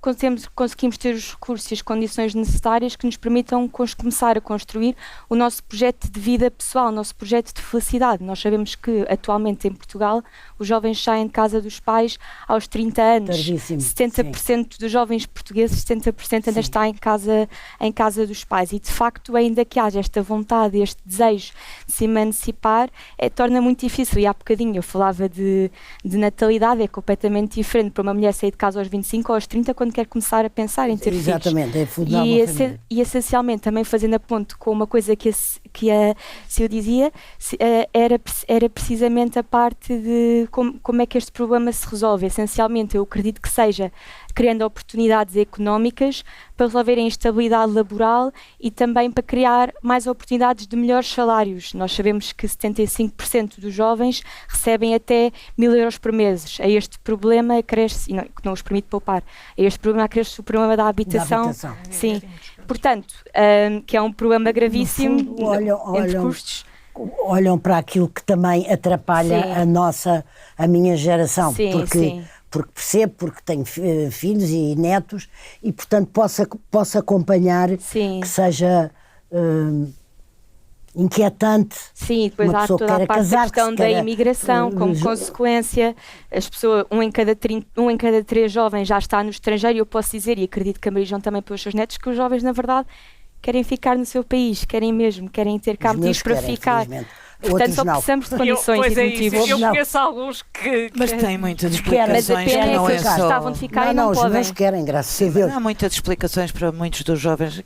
conseguimos ter os recursos e as condições necessárias que nos permitam começar a construir o nosso projeto de vida pessoal, o nosso projeto de felicidade. Nós sabemos que, atualmente, em Portugal, os jovens saem de casa dos pais aos 30 anos. Tardíssimo. 70% dos jovens portugueses, 70% ainda está em casa dos pais. E, de facto, ainda que haja esta vontade, este desejo de se emancipar, torna muito difícil. E há bocadinho eu falava de natalidade, é completamente diferente para uma mulher sair de casa aos 25 ou aos 30 quando quer começar a pensar em ter filhos. Exatamente, é fundar uma família. E essencialmente, também fazendo a ponto com uma coisa que a Sil dizia, era precisamente a parte de como é que este problema se resolve. Essencialmente, eu acredito que seja criando oportunidades económicas para resolver a instabilidade laboral e também para criar mais oportunidades de melhores salários. Nós sabemos que 75% dos jovens recebem até 1.000 euros por mês. A este problema acresce, que não os permite poupar, a este problema acresce o problema da habitação. Sim. Portanto, que é um problema gravíssimo entre custos. Olham para aquilo que também atrapalha a minha geração. Porque percebo, porque tenho filhos e netos e, portanto, posso acompanhar que seja inquietante. Sim, depois há toda a parte da questão da imigração, como consequência. As pessoas, um em cada 3 jovens já está no estrangeiro, e eu posso dizer, e acredito que a Maria João também pelos seus netos, que os jovens, na verdade, querem ficar no seu país, querem ter cá motivos para ficar. Portanto, só precisamos de condições e motivos. Eu conheço alguns que... Mas tem muitas explicações. Mas a pena é que eles gostavam de ficar e não podem. Os meus querem, graças a Deus. Há muitas explicações para muitos dos jovens.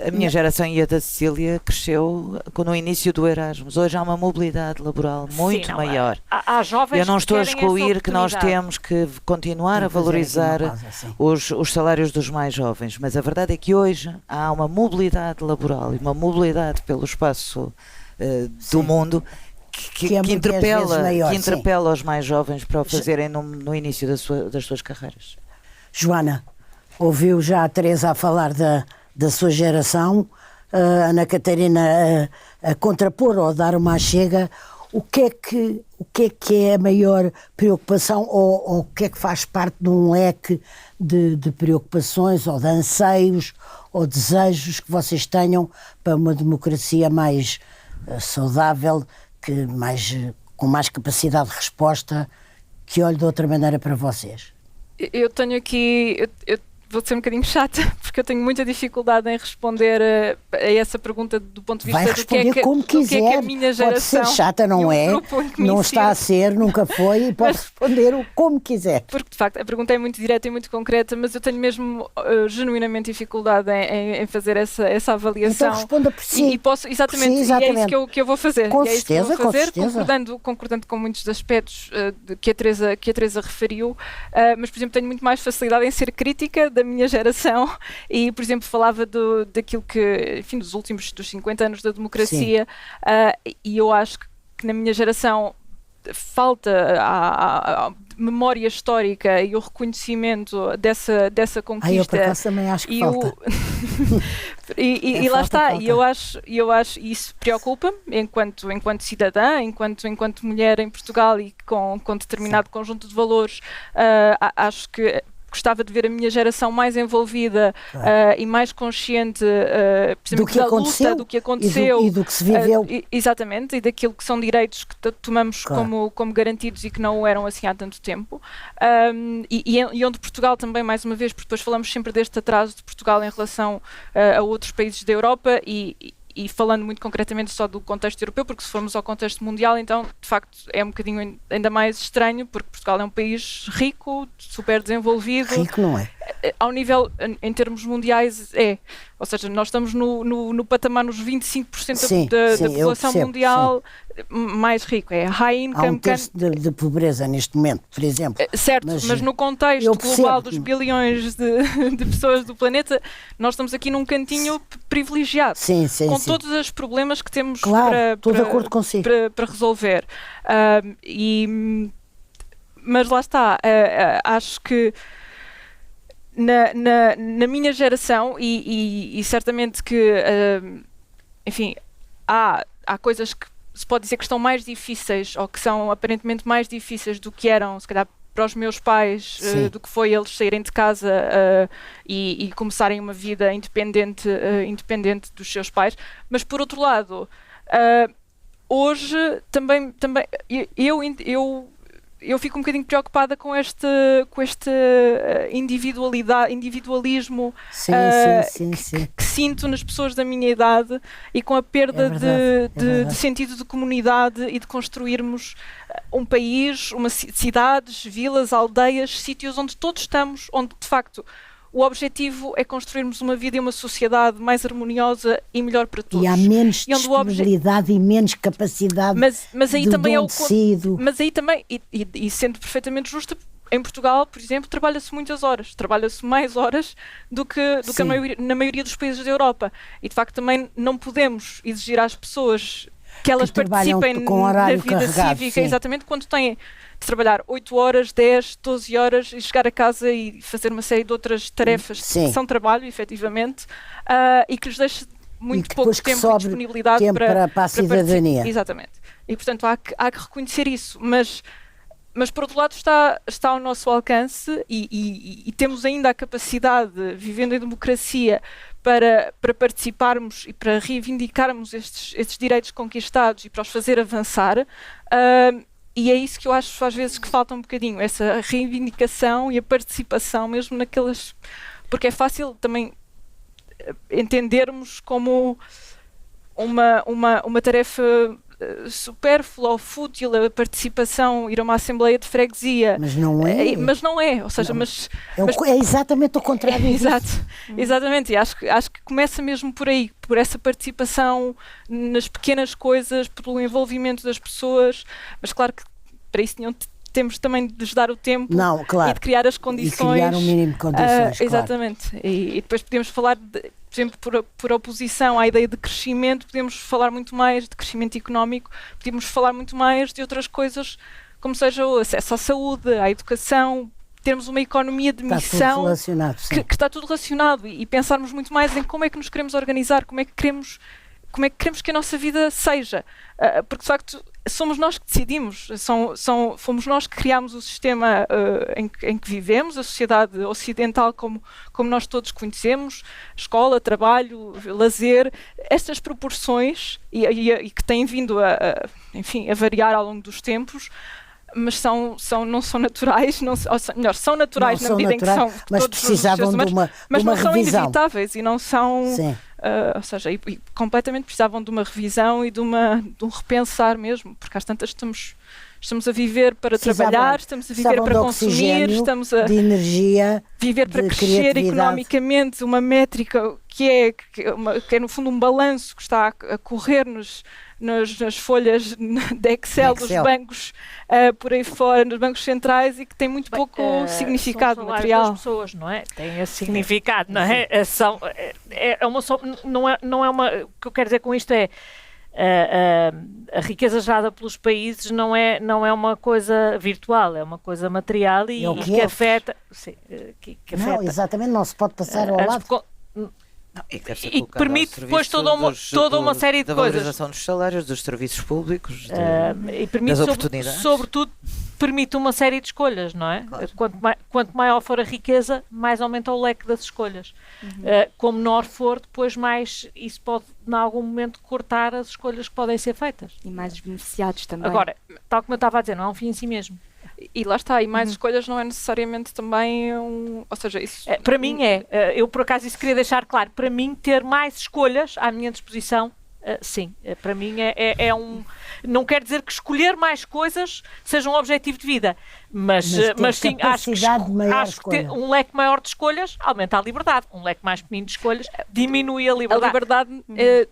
A minha geração e a da Cecília cresceu no início do Erasmus. Hoje há uma mobilidade laboral muito maior. Há jovens. Eu não estou a excluir que nós temos que continuar a valorizar os salários dos mais jovens, mas a verdade é que hoje há uma mobilidade laboral e uma mobilidade pelo espaço do mundo que interpela os mais jovens para o fazerem no início das suas carreiras. Joana, ouviu já a Teresa a falar da sua geração, a Ana Catarina a contrapor ou a dar uma chega. O que é a maior preocupação ou o que é que faz parte de um leque de preocupações ou de anseios ou desejos que vocês tenham para uma democracia mais saudável, com mais capacidade de resposta, que olhe de outra maneira para vocês? Eu tenho aqui... Eu vou ser um bocadinho chata, porque eu tenho muita dificuldade em responder a essa pergunta do ponto de vista do que é que a minha geração... Pode ser chata, não é? Não está a ser, nunca foi, e pode responder como quiser. Porque, de facto, a pergunta é muito direta e muito concreta, mas eu tenho mesmo genuinamente dificuldade em fazer essa avaliação. Então responda por si. E posso, exatamente, e é isso que eu vou fazer. Com certeza, concordando com muitos aspectos que a Teresa referiu, mas, por exemplo, tenho muito mais facilidade em ser crítica da minha geração e, por exemplo, falava daquilo que, enfim, dos 50 anos da democracia, e eu acho que na minha geração falta a memória histórica e o reconhecimento dessa conquista. Eu por acaso também acho que falta. E lá está, e eu acho isso preocupa-me enquanto cidadã, enquanto mulher em Portugal e com determinado conjunto de valores. Acho que gostava de ver a minha geração mais envolvida e mais consciente do que aconteceu, do que aconteceu e do que se viveu. Exatamente, e daquilo que são direitos que tomamos como garantidos e que não o eram assim há tanto tempo. E onde Portugal também, mais uma vez, porque depois falamos sempre deste atraso de Portugal em relação a outros países da Europa e falando muito concretamente só do contexto europeu, porque se formos ao contexto mundial, então, de facto, é um bocadinho ainda mais estranho, porque Portugal é um país rico, super desenvolvido. Rico não é. ao nível, em termos mundiais, ou seja, nós estamos no patamar nos 25% da população mundial mais rico, é high income. Há um terço de pobreza neste momento, por exemplo. Certo, mas no contexto global dos bilhões de pessoas do planeta, nós estamos aqui num cantinho privilegiado, com todos os problemas que temos para resolver. Mas lá está, acho que na minha geração, e certamente que, enfim, há coisas que se pode dizer que estão mais difíceis, ou que são aparentemente mais difíceis do que eram, se calhar, para os meus pais, do que foi eles saírem de casa e começarem uma vida independente dos seus pais. Mas, por outro lado, hoje também eu fico um bocadinho preocupada com este individualismo que sinto nas pessoas da minha idade, e com a perda de sentido de comunidade e de construirmos um país, cidades, vilas, aldeias, sítios onde todos estamos, onde de facto o objetivo é construirmos uma vida e uma sociedade mais harmoniosa e melhor para todos. E há menos disponibilidade e menos capacidade mas aí de também tecido. Mas aí também, e sendo perfeitamente justa, em Portugal, por exemplo, trabalha-se muitas horas. Trabalha-se mais horas do que na maioria dos países da Europa. E de facto também não podemos exigir às pessoas que elas participem na vida cívica, exatamente, quando têm de trabalhar 8 horas, 10, 12 horas e chegar a casa e fazer uma série de outras tarefas que são trabalho, efetivamente, e que lhes deixe muito pouco tempo e disponibilidade para a cidadania. Exatamente. E, portanto, há que reconhecer isso. Mas por outro lado, está ao nosso alcance e temos ainda a capacidade, vivendo em democracia, para participarmos e para reivindicarmos estes direitos conquistados e para os fazer avançar. E é isso que eu acho às vezes que falta um bocadinho, essa reivindicação e a participação mesmo naquelas... Porque é fácil também entendermos como uma tarefa supérflua ou fútil a participação, ir a uma assembleia de freguesia. Mas não é. Mas não é, ou seja, é exatamente o contrário disso. Exatamente, e acho que começa mesmo por aí, por essa participação nas pequenas coisas, pelo envolvimento das pessoas, mas claro que para isso temos também de lhes dar o tempo e de criar as condições. E criar um mínimo de condições, exatamente. E depois podemos falar, por exemplo, por oposição à ideia de crescimento, podemos falar muito mais de crescimento económico, podemos falar muito mais de outras coisas, como seja o acesso à saúde, à educação, termos uma economia de missão, que está tudo relacionado, e pensarmos muito mais em como é que nos queremos organizar, como é que queremos que a nossa vida seja, porque de facto somos nós que decidimos, fomos nós que criámos o sistema em que vivemos, a sociedade ocidental como nós todos conhecemos, escola, trabalho, lazer, estas proporções e que têm vindo a variar ao longo dos tempos, mas não são naturais, são naturais na medida em que são mas todos precisavam os seres humanos, mas não são inevitáveis e não são... ou seja, e completamente precisavam de uma revisão e de um repensar mesmo, porque às tantas estamos a viver para trabalhar, estamos a viver para consumir, estamos a de energia, viver para crescer economicamente, uma métrica que é no fundo um balanço que está a correr-nos nas folhas de Excel dos bancos por aí fora, nos bancos centrais, e que tem muito pouco significado material. Das pessoas, não é? Tem esse significado, não é? Não é uma... O que eu quero dizer com isto é a riqueza gerada pelos países não é uma coisa virtual, é uma coisa material e que afeta... Sim, que afeta. Não, exatamente, não se pode passar ao lado. E que permite depois toda uma série de coisas. Da valorização dos salários, dos serviços públicos, e permite, das oportunidades. Sobretudo, permite uma série de escolhas, não é? Claro. Quanto maior for a riqueza, mais aumenta o leque das escolhas. Como menor for, depois mais isso pode, em algum momento, cortar as escolhas que podem ser feitas. E mais os beneficiados também. Agora, tal como eu estava a dizer, não é um fim em si mesmo. E lá está, e mais escolhas não é necessariamente também ou seja, isso... Para mim eu por acaso isso queria deixar claro, para mim ter mais escolhas à minha disposição sim, para mim é um... Não quer dizer que escolher mais coisas seja um objetivo de vida, mas sim, acho que ter um leque maior de escolhas aumenta a liberdade, um leque mais pequenino de escolhas diminui a liberdade. A liberdade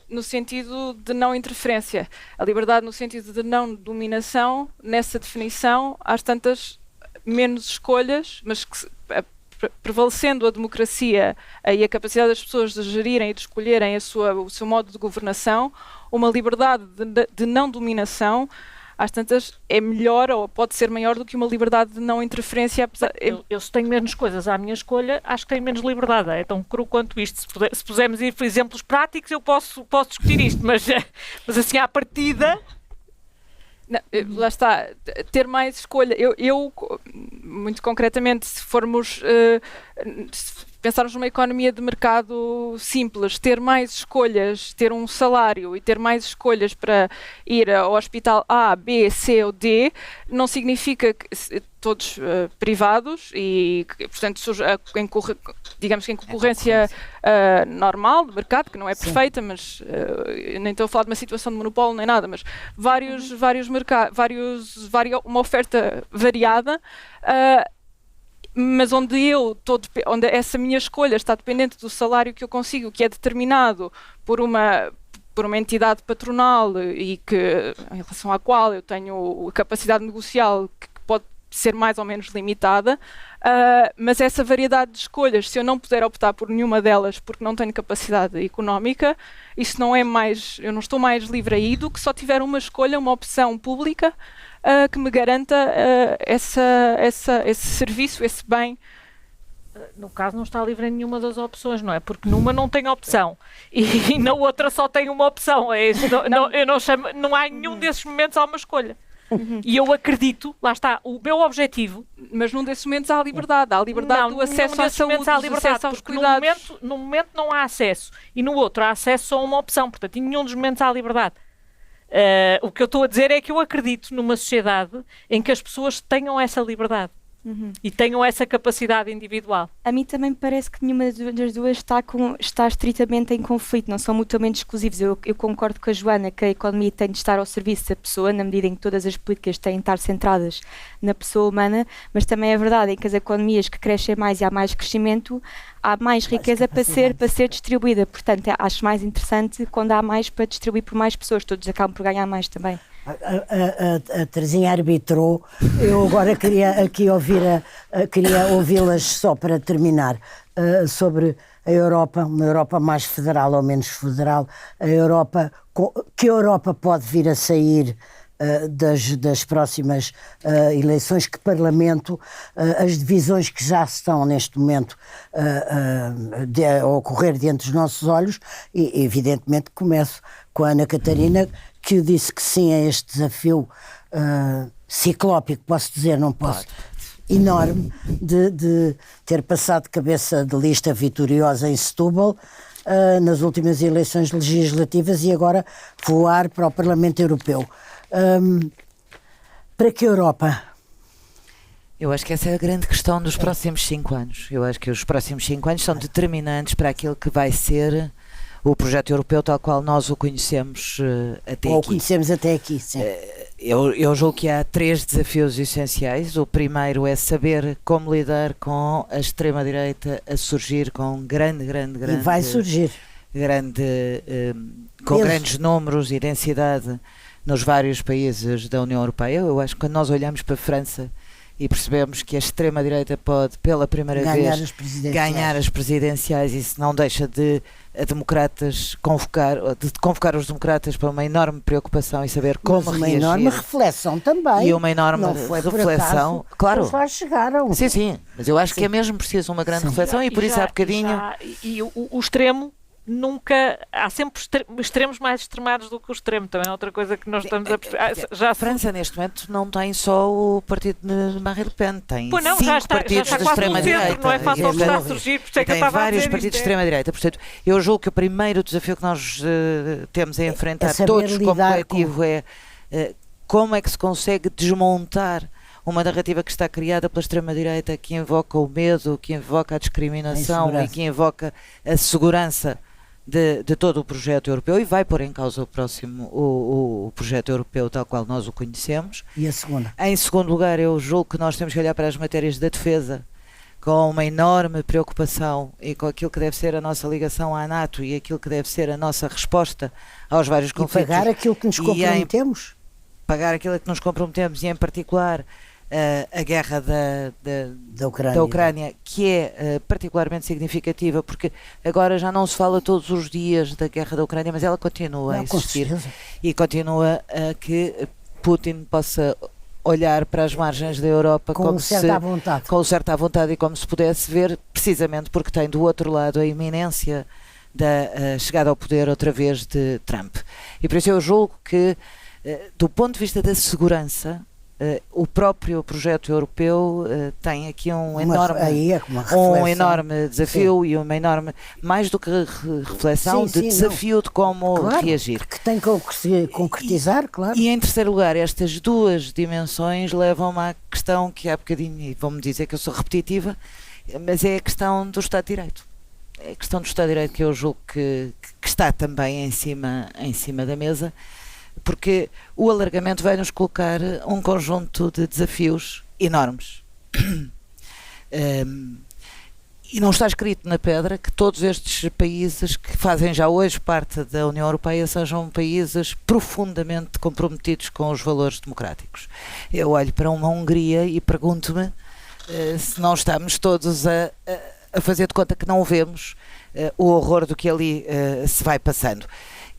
no sentido de não interferência, a liberdade no sentido de não dominação, nessa definição, às tantas menos escolhas, mas que prevalecendo a democracia e a capacidade das pessoas de gerirem e de escolherem o seu modo de governação, uma liberdade de não dominação, às tantas, é melhor ou pode ser maior do que uma liberdade de não interferência. Eu se tenho menos coisas à minha escolha, acho que tenho menos liberdade. É tão cru quanto isto. Se pusermos exemplos práticos, eu posso discutir isto, mas assim, à partida... Não, lá está, ter mais escolha. Eu muito concretamente, se formos se pensarmos numa economia de mercado simples, ter mais escolhas, ter um salário e ter mais escolhas para ir ao hospital A, B, C ou D, não significa que todos privados e, portanto, digamos que em concorrência normal do mercado, que não é perfeita, mas nem estou a falar de uma situação de monopólio nem nada, mas uma oferta variada, mas onde essa minha escolha está dependente do salário que eu consigo, que é determinado por uma entidade patronal e que, em relação à qual eu tenho a capacidade negocial que pode ser mais ou menos limitada, mas essa variedade de escolhas, se eu não puder optar por nenhuma delas porque não tenho capacidade económica, isso não é mais, eu não estou mais livre aí do que só tiver uma escolha, uma opção pública que me garanta esse serviço, esse bem. No caso não está livre em nenhuma das opções, não é? Porque numa não tem opção e na outra só tem uma opção. Não há em nenhum desses momentos há uma escolha. E eu acredito, lá está, o meu objetivo... Mas num desses momentos há a liberdade do acesso à saúde, há liberdade, aos cuidados. No momento não há acesso e no outro há acesso a uma opção, portanto em nenhum dos momentos há liberdade. O que eu estou a dizer é que eu acredito numa sociedade em que as pessoas tenham essa liberdade. E tenham essa capacidade individual. A mim também me parece que nenhuma das duas está estritamente em conflito, não são mutuamente exclusivos. Eu concordo com a Joana que a economia tem de estar ao serviço da pessoa, na medida em que todas as políticas têm de estar centradas na pessoa humana, mas também é verdade em que as economias que crescem mais e há mais crescimento, há mais riqueza para ser distribuída. Portanto, acho mais interessante quando há mais para distribuir por mais pessoas, todos acabam por ganhar mais também. A Terezinha arbitrou. Eu agora queria ouvi-las só para terminar sobre a Europa, uma Europa mais federal ou menos federal, que Europa pode vir a sair das próximas eleições, que Parlamento, as divisões que já estão neste momento a ocorrer diante dos nossos olhos, e evidentemente começo com a Ana Catarina, que disse que sim a este desafio ciclópico, posso dizer, não posso, enorme, de ter passado cabeça de lista vitoriosa em Setúbal nas últimas eleições legislativas e agora voar para o Parlamento Europeu. Para que Europa? Eu acho que essa é a grande questão dos próximos 5 anos. Eu acho que os próximos 5 anos são determinantes para aquilo que vai ser o projeto europeu tal qual nós o conhecemos até aqui. Ou conhecemos até aqui, sim. Eu julgo que há 3 desafios essenciais. O primeiro é saber como lidar com a extrema-direita a surgir com grande... E vai surgir. Com grandes números e densidade nos vários países da União Europeia. Eu acho que quando nós olhamos para a França e percebemos que a extrema-direita pode, pela primeira vez, ganhar as presidenciais, isso não deixa de convocar os democratas para uma enorme preocupação e saber como reagir. Uma enorme reflexão também. E uma enorme reflexão. Claro. Eles lá chegaram. Sim, mas eu acho que é mesmo preciso uma grande reflexão e por isso há bocadinho... O extremo nunca... Há sempre extremos mais extremados do que o extremo, também é outra coisa que nós estamos a perceber. A França neste momento não tem só o partido de Marine Le Pen, tem 5 partidos de extrema-direita. Não é fácil de estar a surgir, por isso é que eu estava a dizer. Tem vários partidos de extrema-direita, portanto, eu julgo que o primeiro desafio que nós temos a enfrentar todos como coletivo é como é que se consegue desmontar uma narrativa que está criada pela extrema-direita, que invoca o medo, que invoca a discriminação e que invoca a segurança de todo o projeto europeu e vai pôr em causa o projeto europeu tal qual nós o conhecemos. E a segunda? Em segundo lugar, eu julgo que nós temos que olhar para as matérias da defesa com uma enorme preocupação e com aquilo que deve ser a nossa ligação à NATO e aquilo que deve ser a nossa resposta aos vários conflitos. E pagar aquilo que nos comprometemos? Pagar aquilo que nos comprometemos e, em particular, a guerra da Ucrânia, que é particularmente significativa, porque agora já não se fala todos os dias da guerra da Ucrânia, mas ela continua a existir e continua a que Putin possa olhar para as margens da Europa com certa vontade e como se pudesse ver, precisamente porque tem do outro lado a iminência da chegada ao poder outra vez de Trump. E por isso eu julgo que, do ponto de vista da segurança, o próprio projeto europeu tem aqui um enorme desafio. Sim. E uma enorme, mais do que reflexão, desafio de como reagir. Porque tem que se concretizar, claro. E em terceiro lugar, estas duas dimensões levam-me à questão que há bocadinho, e vão-me dizer que eu sou repetitiva, mas é a questão do Estado de Direito. É a questão do Estado de Direito que eu julgo que está também em cima da mesa, porque o alargamento vai nos colocar um conjunto de desafios enormes. E não está escrito na pedra que todos estes países que fazem já hoje parte da União Europeia sejam países profundamente comprometidos com os valores democráticos. Eu olho para uma Hungria e pergunto-me se não estamos todos a fazer de conta que não vemos o horror do que ali se vai passando.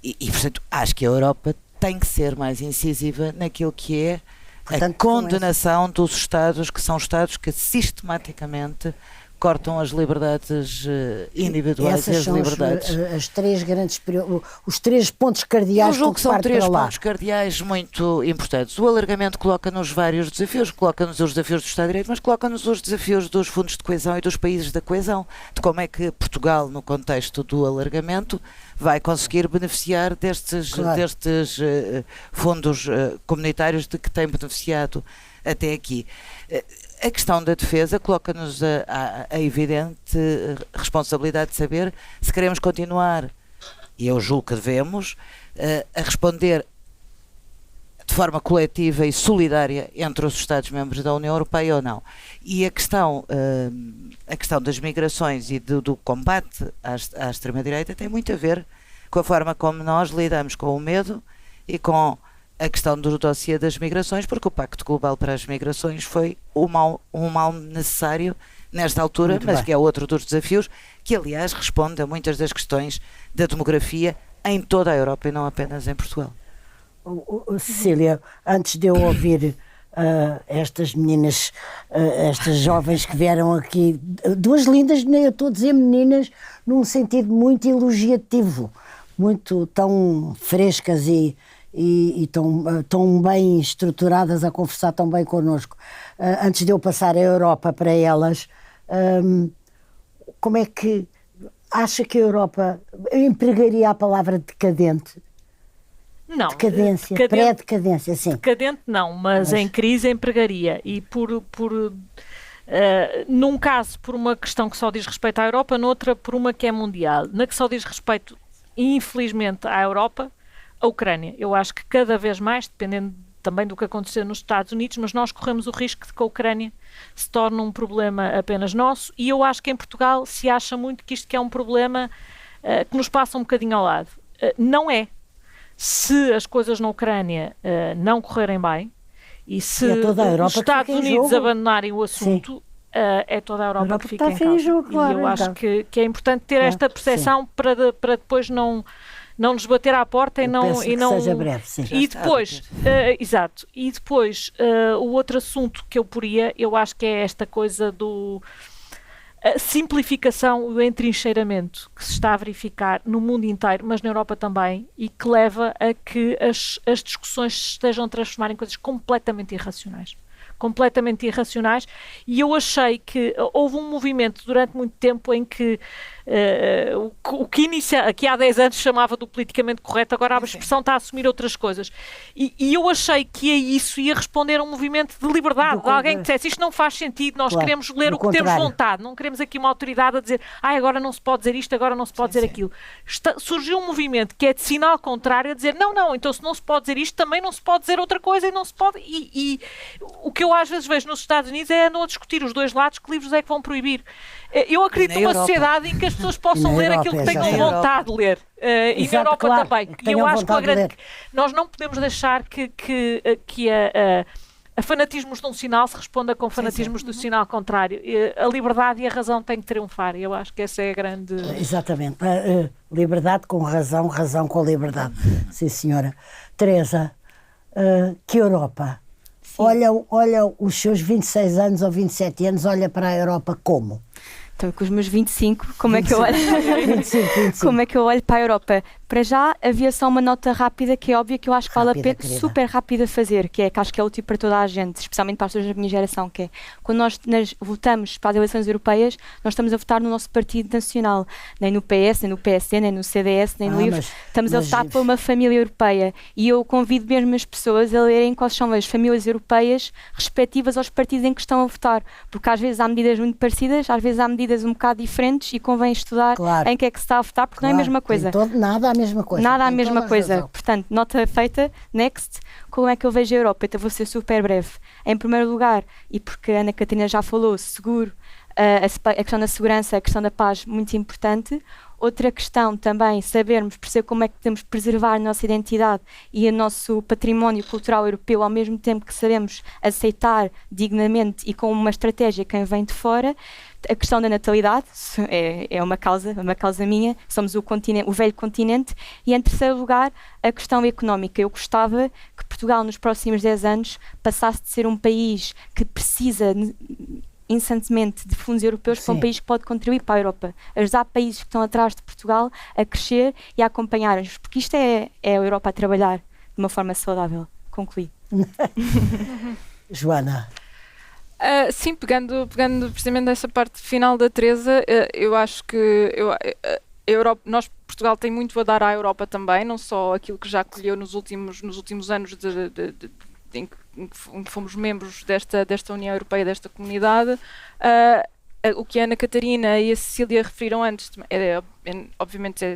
E, portanto, acho que a Europa tem que ser mais incisiva naquilo que é a condenação dos Estados, que são Estados que sistematicamente cortam as liberdades individuais e as liberdades. Os três pontos cardeais. Eu julgo que são três pontos cardeais muito importantes. O alargamento coloca-nos vários desafios, coloca-nos os desafios do Estado de Direito, mas coloca-nos os desafios dos fundos de coesão e dos países da coesão, de como é que Portugal, no contexto do alargamento, vai conseguir beneficiar destes fundos comunitários de que tem beneficiado até aqui. A questão da defesa coloca-nos a evidente responsabilidade de saber se queremos continuar, e eu julgo que devemos, a responder de forma coletiva e solidária entre os Estados-membros da União Europeia ou não. E a questão das migrações e do combate à extrema-direita tem muito a ver com a forma como nós lidamos com o medo e com a questão do dossiê das migrações, porque o Pacto Global para as Migrações foi um mal necessário nesta altura, muito mas bem. Que é outro dos desafios, que aliás responde a muitas das questões da demografia em toda a Europa e não apenas em Portugal. Cecília, antes de eu ouvir estas meninas, estas jovens que vieram aqui, duas lindas, eu estou a dizer meninas num sentido muito elogiativo, muito tão frescas e tão bem estruturadas, a conversar tão bem connosco. Antes de eu passar a Europa para elas, como é que acha que a Europa, eu empregaria a palavra decadente? Não. Decadência, pré-decadência, sim. Decadente não, mas em crise empregaria. E num caso por uma questão que só diz respeito à Europa, noutra por uma que é mundial. Na que só diz respeito, infelizmente, à Europa, a Ucrânia. Eu acho que cada vez mais, dependendo também do que aconteceu nos Estados Unidos, mas nós corremos o risco de que a Ucrânia se torne um problema apenas nosso, e eu acho que em Portugal se acha muito que isto que é um problema que nos passa um bocadinho ao lado. Não é. Se as coisas na Ucrânia não correrem bem, e se os Estados Unidos abandonarem o assunto, é toda a Europa que fica em causa. E eu acho que é importante ter esta percepção para depois não nos bater à porta e não seja breve, sim. E depois exato, e depois o outro assunto que eu poria, eu acho que é esta coisa do simplificação e o entrincheiramento que se está a verificar no mundo inteiro, mas na Europa também, e que leva a que as discussões se estejam a transformar em coisas completamente irracionais. completamente irracionais, e eu achei que houve um movimento durante muito tempo em que o que há 10 anos chamava do politicamente correto, agora a expressão está a assumir outras coisas. E eu achei que isso ia responder a um movimento de liberdade, de alguém que dissesse isto não faz sentido, nós queremos ler o que temos vontade, não queremos aqui uma autoridade a dizer agora não se pode dizer isto, agora não se pode dizer aquilo. Surgiu um movimento que é de sinal contrário a dizer não, então se não se pode dizer isto, também não se pode dizer outra coisa e não se pode... E o que eu às vezes vejo nos Estados Unidos é andam a discutir os dois lados que livros é que vão proibir. Eu acredito numa sociedade em que as pessoas possam ler aquilo que tenham vontade de ler. E na Europa também. E eu acho que nós não podemos deixar que a fanatismos de um sinal se responda com fanatismos do sinal contrário. A liberdade e a razão têm que triunfar. Eu acho que essa é a grande... Exatamente. Liberdade com razão, razão com liberdade. Sim, senhora. Teresa, que Europa? Olha os seus 26 anos ou 27 anos, olha para a Europa como? Então, com os meus 25, como é que eu olho? 25. Como é que eu olho para a Europa? Para já, havia só uma nota rápida, que é óbvio que eu acho que vale a pena, super rápida a fazer, que acho que é útil para toda a gente, especialmente para as pessoas da minha geração, que é, quando nós votamos para as eleições europeias, nós estamos a votar no nosso partido nacional, nem no PS, nem no PSD, nem no CDS, nem no LIVRE, estamos a votar por uma família europeia, e eu convido mesmo as pessoas a lerem quais são as famílias europeias respectivas aos partidos em que estão a votar, porque às vezes há medidas muito parecidas, às vezes há medidas um bocado diferentes, e convém estudar em que é que se está a votar, porque não é a mesma coisa. Nada a mesma coisa. Nada a mesma coisa. Portanto, nota feita, next, como é que eu vejo a Europa? Então vou ser super breve. Em primeiro lugar, e porque a Ana Catarina já falou, seguro, a questão da segurança, a questão da paz, muito importante. Outra questão também, perceber como é que podemos preservar a nossa identidade e o nosso património cultural europeu, ao mesmo tempo que sabemos aceitar dignamente e com uma estratégia quem vem de fora. A questão da natalidade é uma causa minha, somos o velho continente. E em terceiro lugar, a questão económica. Eu gostava que Portugal nos próximos 10 anos passasse de ser um país que precisa incessantemente de fundos europeus para um país que pode contribuir para a Europa, ajudar países que estão atrás de Portugal a crescer e a acompanhar-nos, porque isto é a Europa a trabalhar de uma forma saudável. Concluí. Joana. Sim, pegando precisamente nessa parte final da Teresa, eu acho que a Europa, Portugal tem muito a dar à Europa também, não só aquilo que já colheu nos últimos anos em que fomos membros desta União Europeia, desta comunidade. O que a Ana Catarina e a Cecília referiram antes obviamente é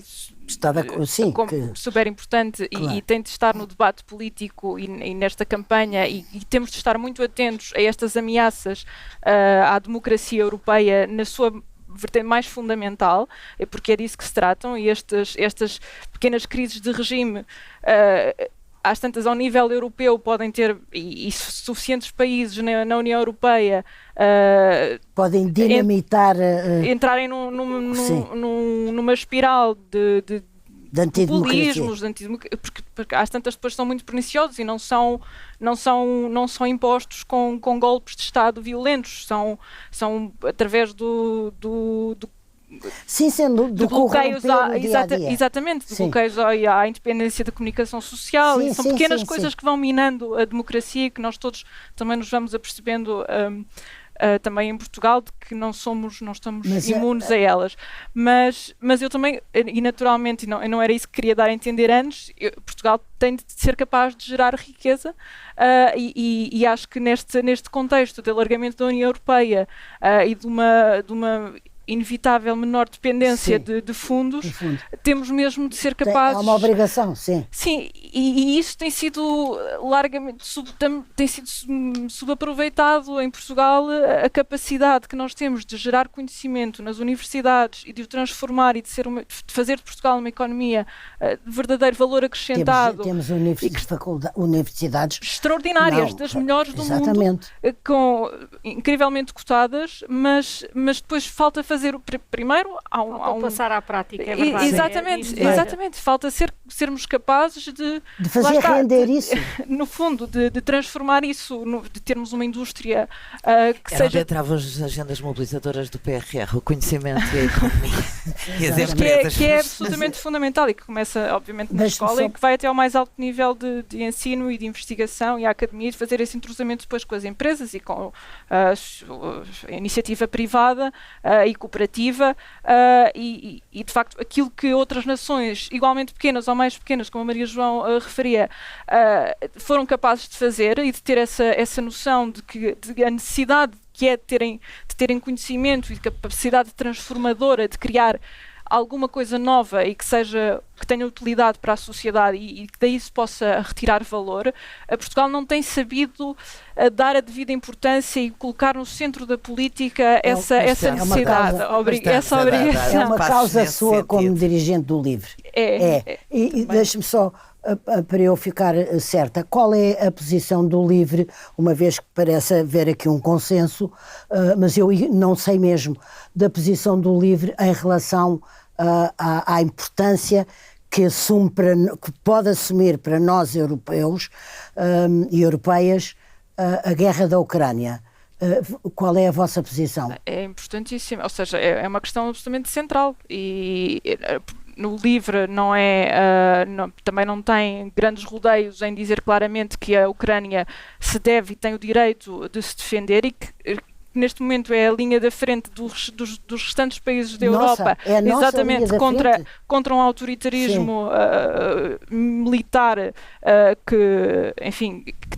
super importante, claro. E tem de estar no debate político e nesta campanha, e temos de estar muito atentos a estas ameaças à democracia europeia na sua vertente mais fundamental, porque é disso que se tratam, e estas pequenas crises de regime às tantas ao nível europeu podem ter, e suficientes países na União Europeia podem dinamitar, entrarem numa espiral de populismos, porque às tantas depois são muito perniciosos e não são impostos com golpes de Estado violentos, são através do bloqueios exatamente, bloqueios à independência da comunicação social. São pequenas coisas que vão minando a democracia, e que nós todos também nos vamos apercebendo também em Portugal, de que não estamos imunes a elas. Mas eu também, e naturalmente, e não era isso que queria dar a entender antes, Portugal tem de ser capaz de gerar riqueza, e acho que neste contexto de alargamento da União Europeia e de uma inevitável menor dependência de fundos, temos mesmo de ser capazes... É uma obrigação, sim. Sim, e isso tem sido largamente subaproveitado em Portugal, a capacidade que nós temos de gerar conhecimento nas universidades e de o transformar e de fazer de Portugal uma economia de verdadeiro valor acrescentado. Temos universidades extraordinárias, das melhores do mundo, incrivelmente cotadas, mas depois falta fazer primeiro ao passar à prática, é verdade. Exatamente. Falta sermos capazes de fazer render isso. No fundo, de transformar isso, de termos uma indústria que seja... seja... entravam as agendas mobilizadoras do PRR, o conhecimento e a economia e as empresas. Que é absolutamente fundamental e que começa, obviamente, na escola e que vai até ao mais alto nível de ensino e de investigação e a academia, de fazer esse entrosamento depois com as empresas e com a iniciativa privada e cooperativa e, de facto, aquilo que outras nações, igualmente pequenas ou mais pequenas, como a Maria João referia, foram capazes de fazer e de ter essa noção de a necessidade que é de terem conhecimento e capacidade transformadora de criar alguma coisa nova e que tenha utilidade para a sociedade e que daí se possa retirar valor. Portugal não tem sabido dar a devida importância e colocar no centro da política essa necessidade, essa obrigação. É uma causa sua como dirigente do LIVRE. E deixe-me só, para eu ficar certa, qual é a posição do LIVRE, uma vez que parece haver aqui um consenso, mas eu não sei mesmo, da posição do LIVRE em relação à importância que pode assumir para nós europeus e europeias a guerra da Ucrânia. Qual é a vossa posição? É importantíssimo, ou seja, é uma questão absolutamente central e no LIVRE também não tem grandes rodeios em dizer claramente que a Ucrânia se deve e tem o direito de se defender e que neste momento é a linha da frente dos restantes países da Europa, exatamente contra um autoritarismo militar que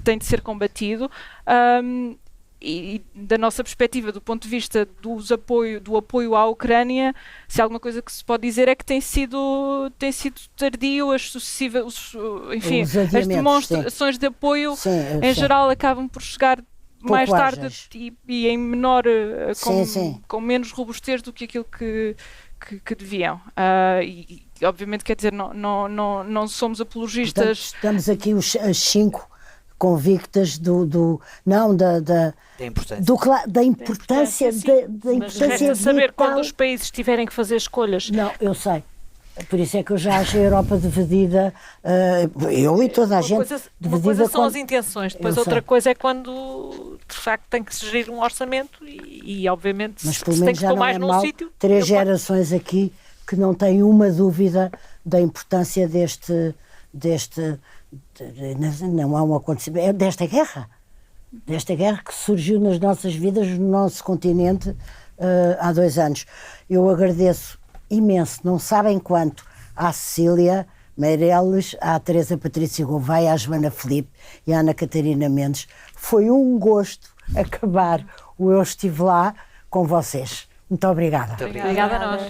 tem de ser combatido. E da nossa perspectiva, do ponto de vista do apoio à Ucrânia, se há alguma coisa que se pode dizer é que tem sido tardio, as demonstrações de apoio em geral acabam por chegar mais tarde e em menor, com menos robustez do que aquilo que deviam. E obviamente, quer dizer, não somos apologistas. Portanto, estamos aqui as 5 convictas da importância Mas resta saber quando os países tiverem que fazer escolhas. Não, eu sei. Por isso é que eu já acho a Europa dividida, eu e toda a gente dividida. Uma coisa são as intenções, depois outra coisa é quando de facto tem que se gerir um orçamento e obviamente mas, se tem que pôr mais num sítio. 3 gerações aqui que não têm uma dúvida da importância não há um acontecimento, desta guerra que surgiu nas nossas vidas, no nosso continente, há 2 anos. Eu agradeço imenso, não sabem quanto, à Cecília Meireles, à Teresa Patrícia Gouveia, à Joana Filipe e à Ana Catarina Mendes. Foi um gosto acabar o Eu Estive Lá com vocês. Muito obrigada. Obrigada a nós.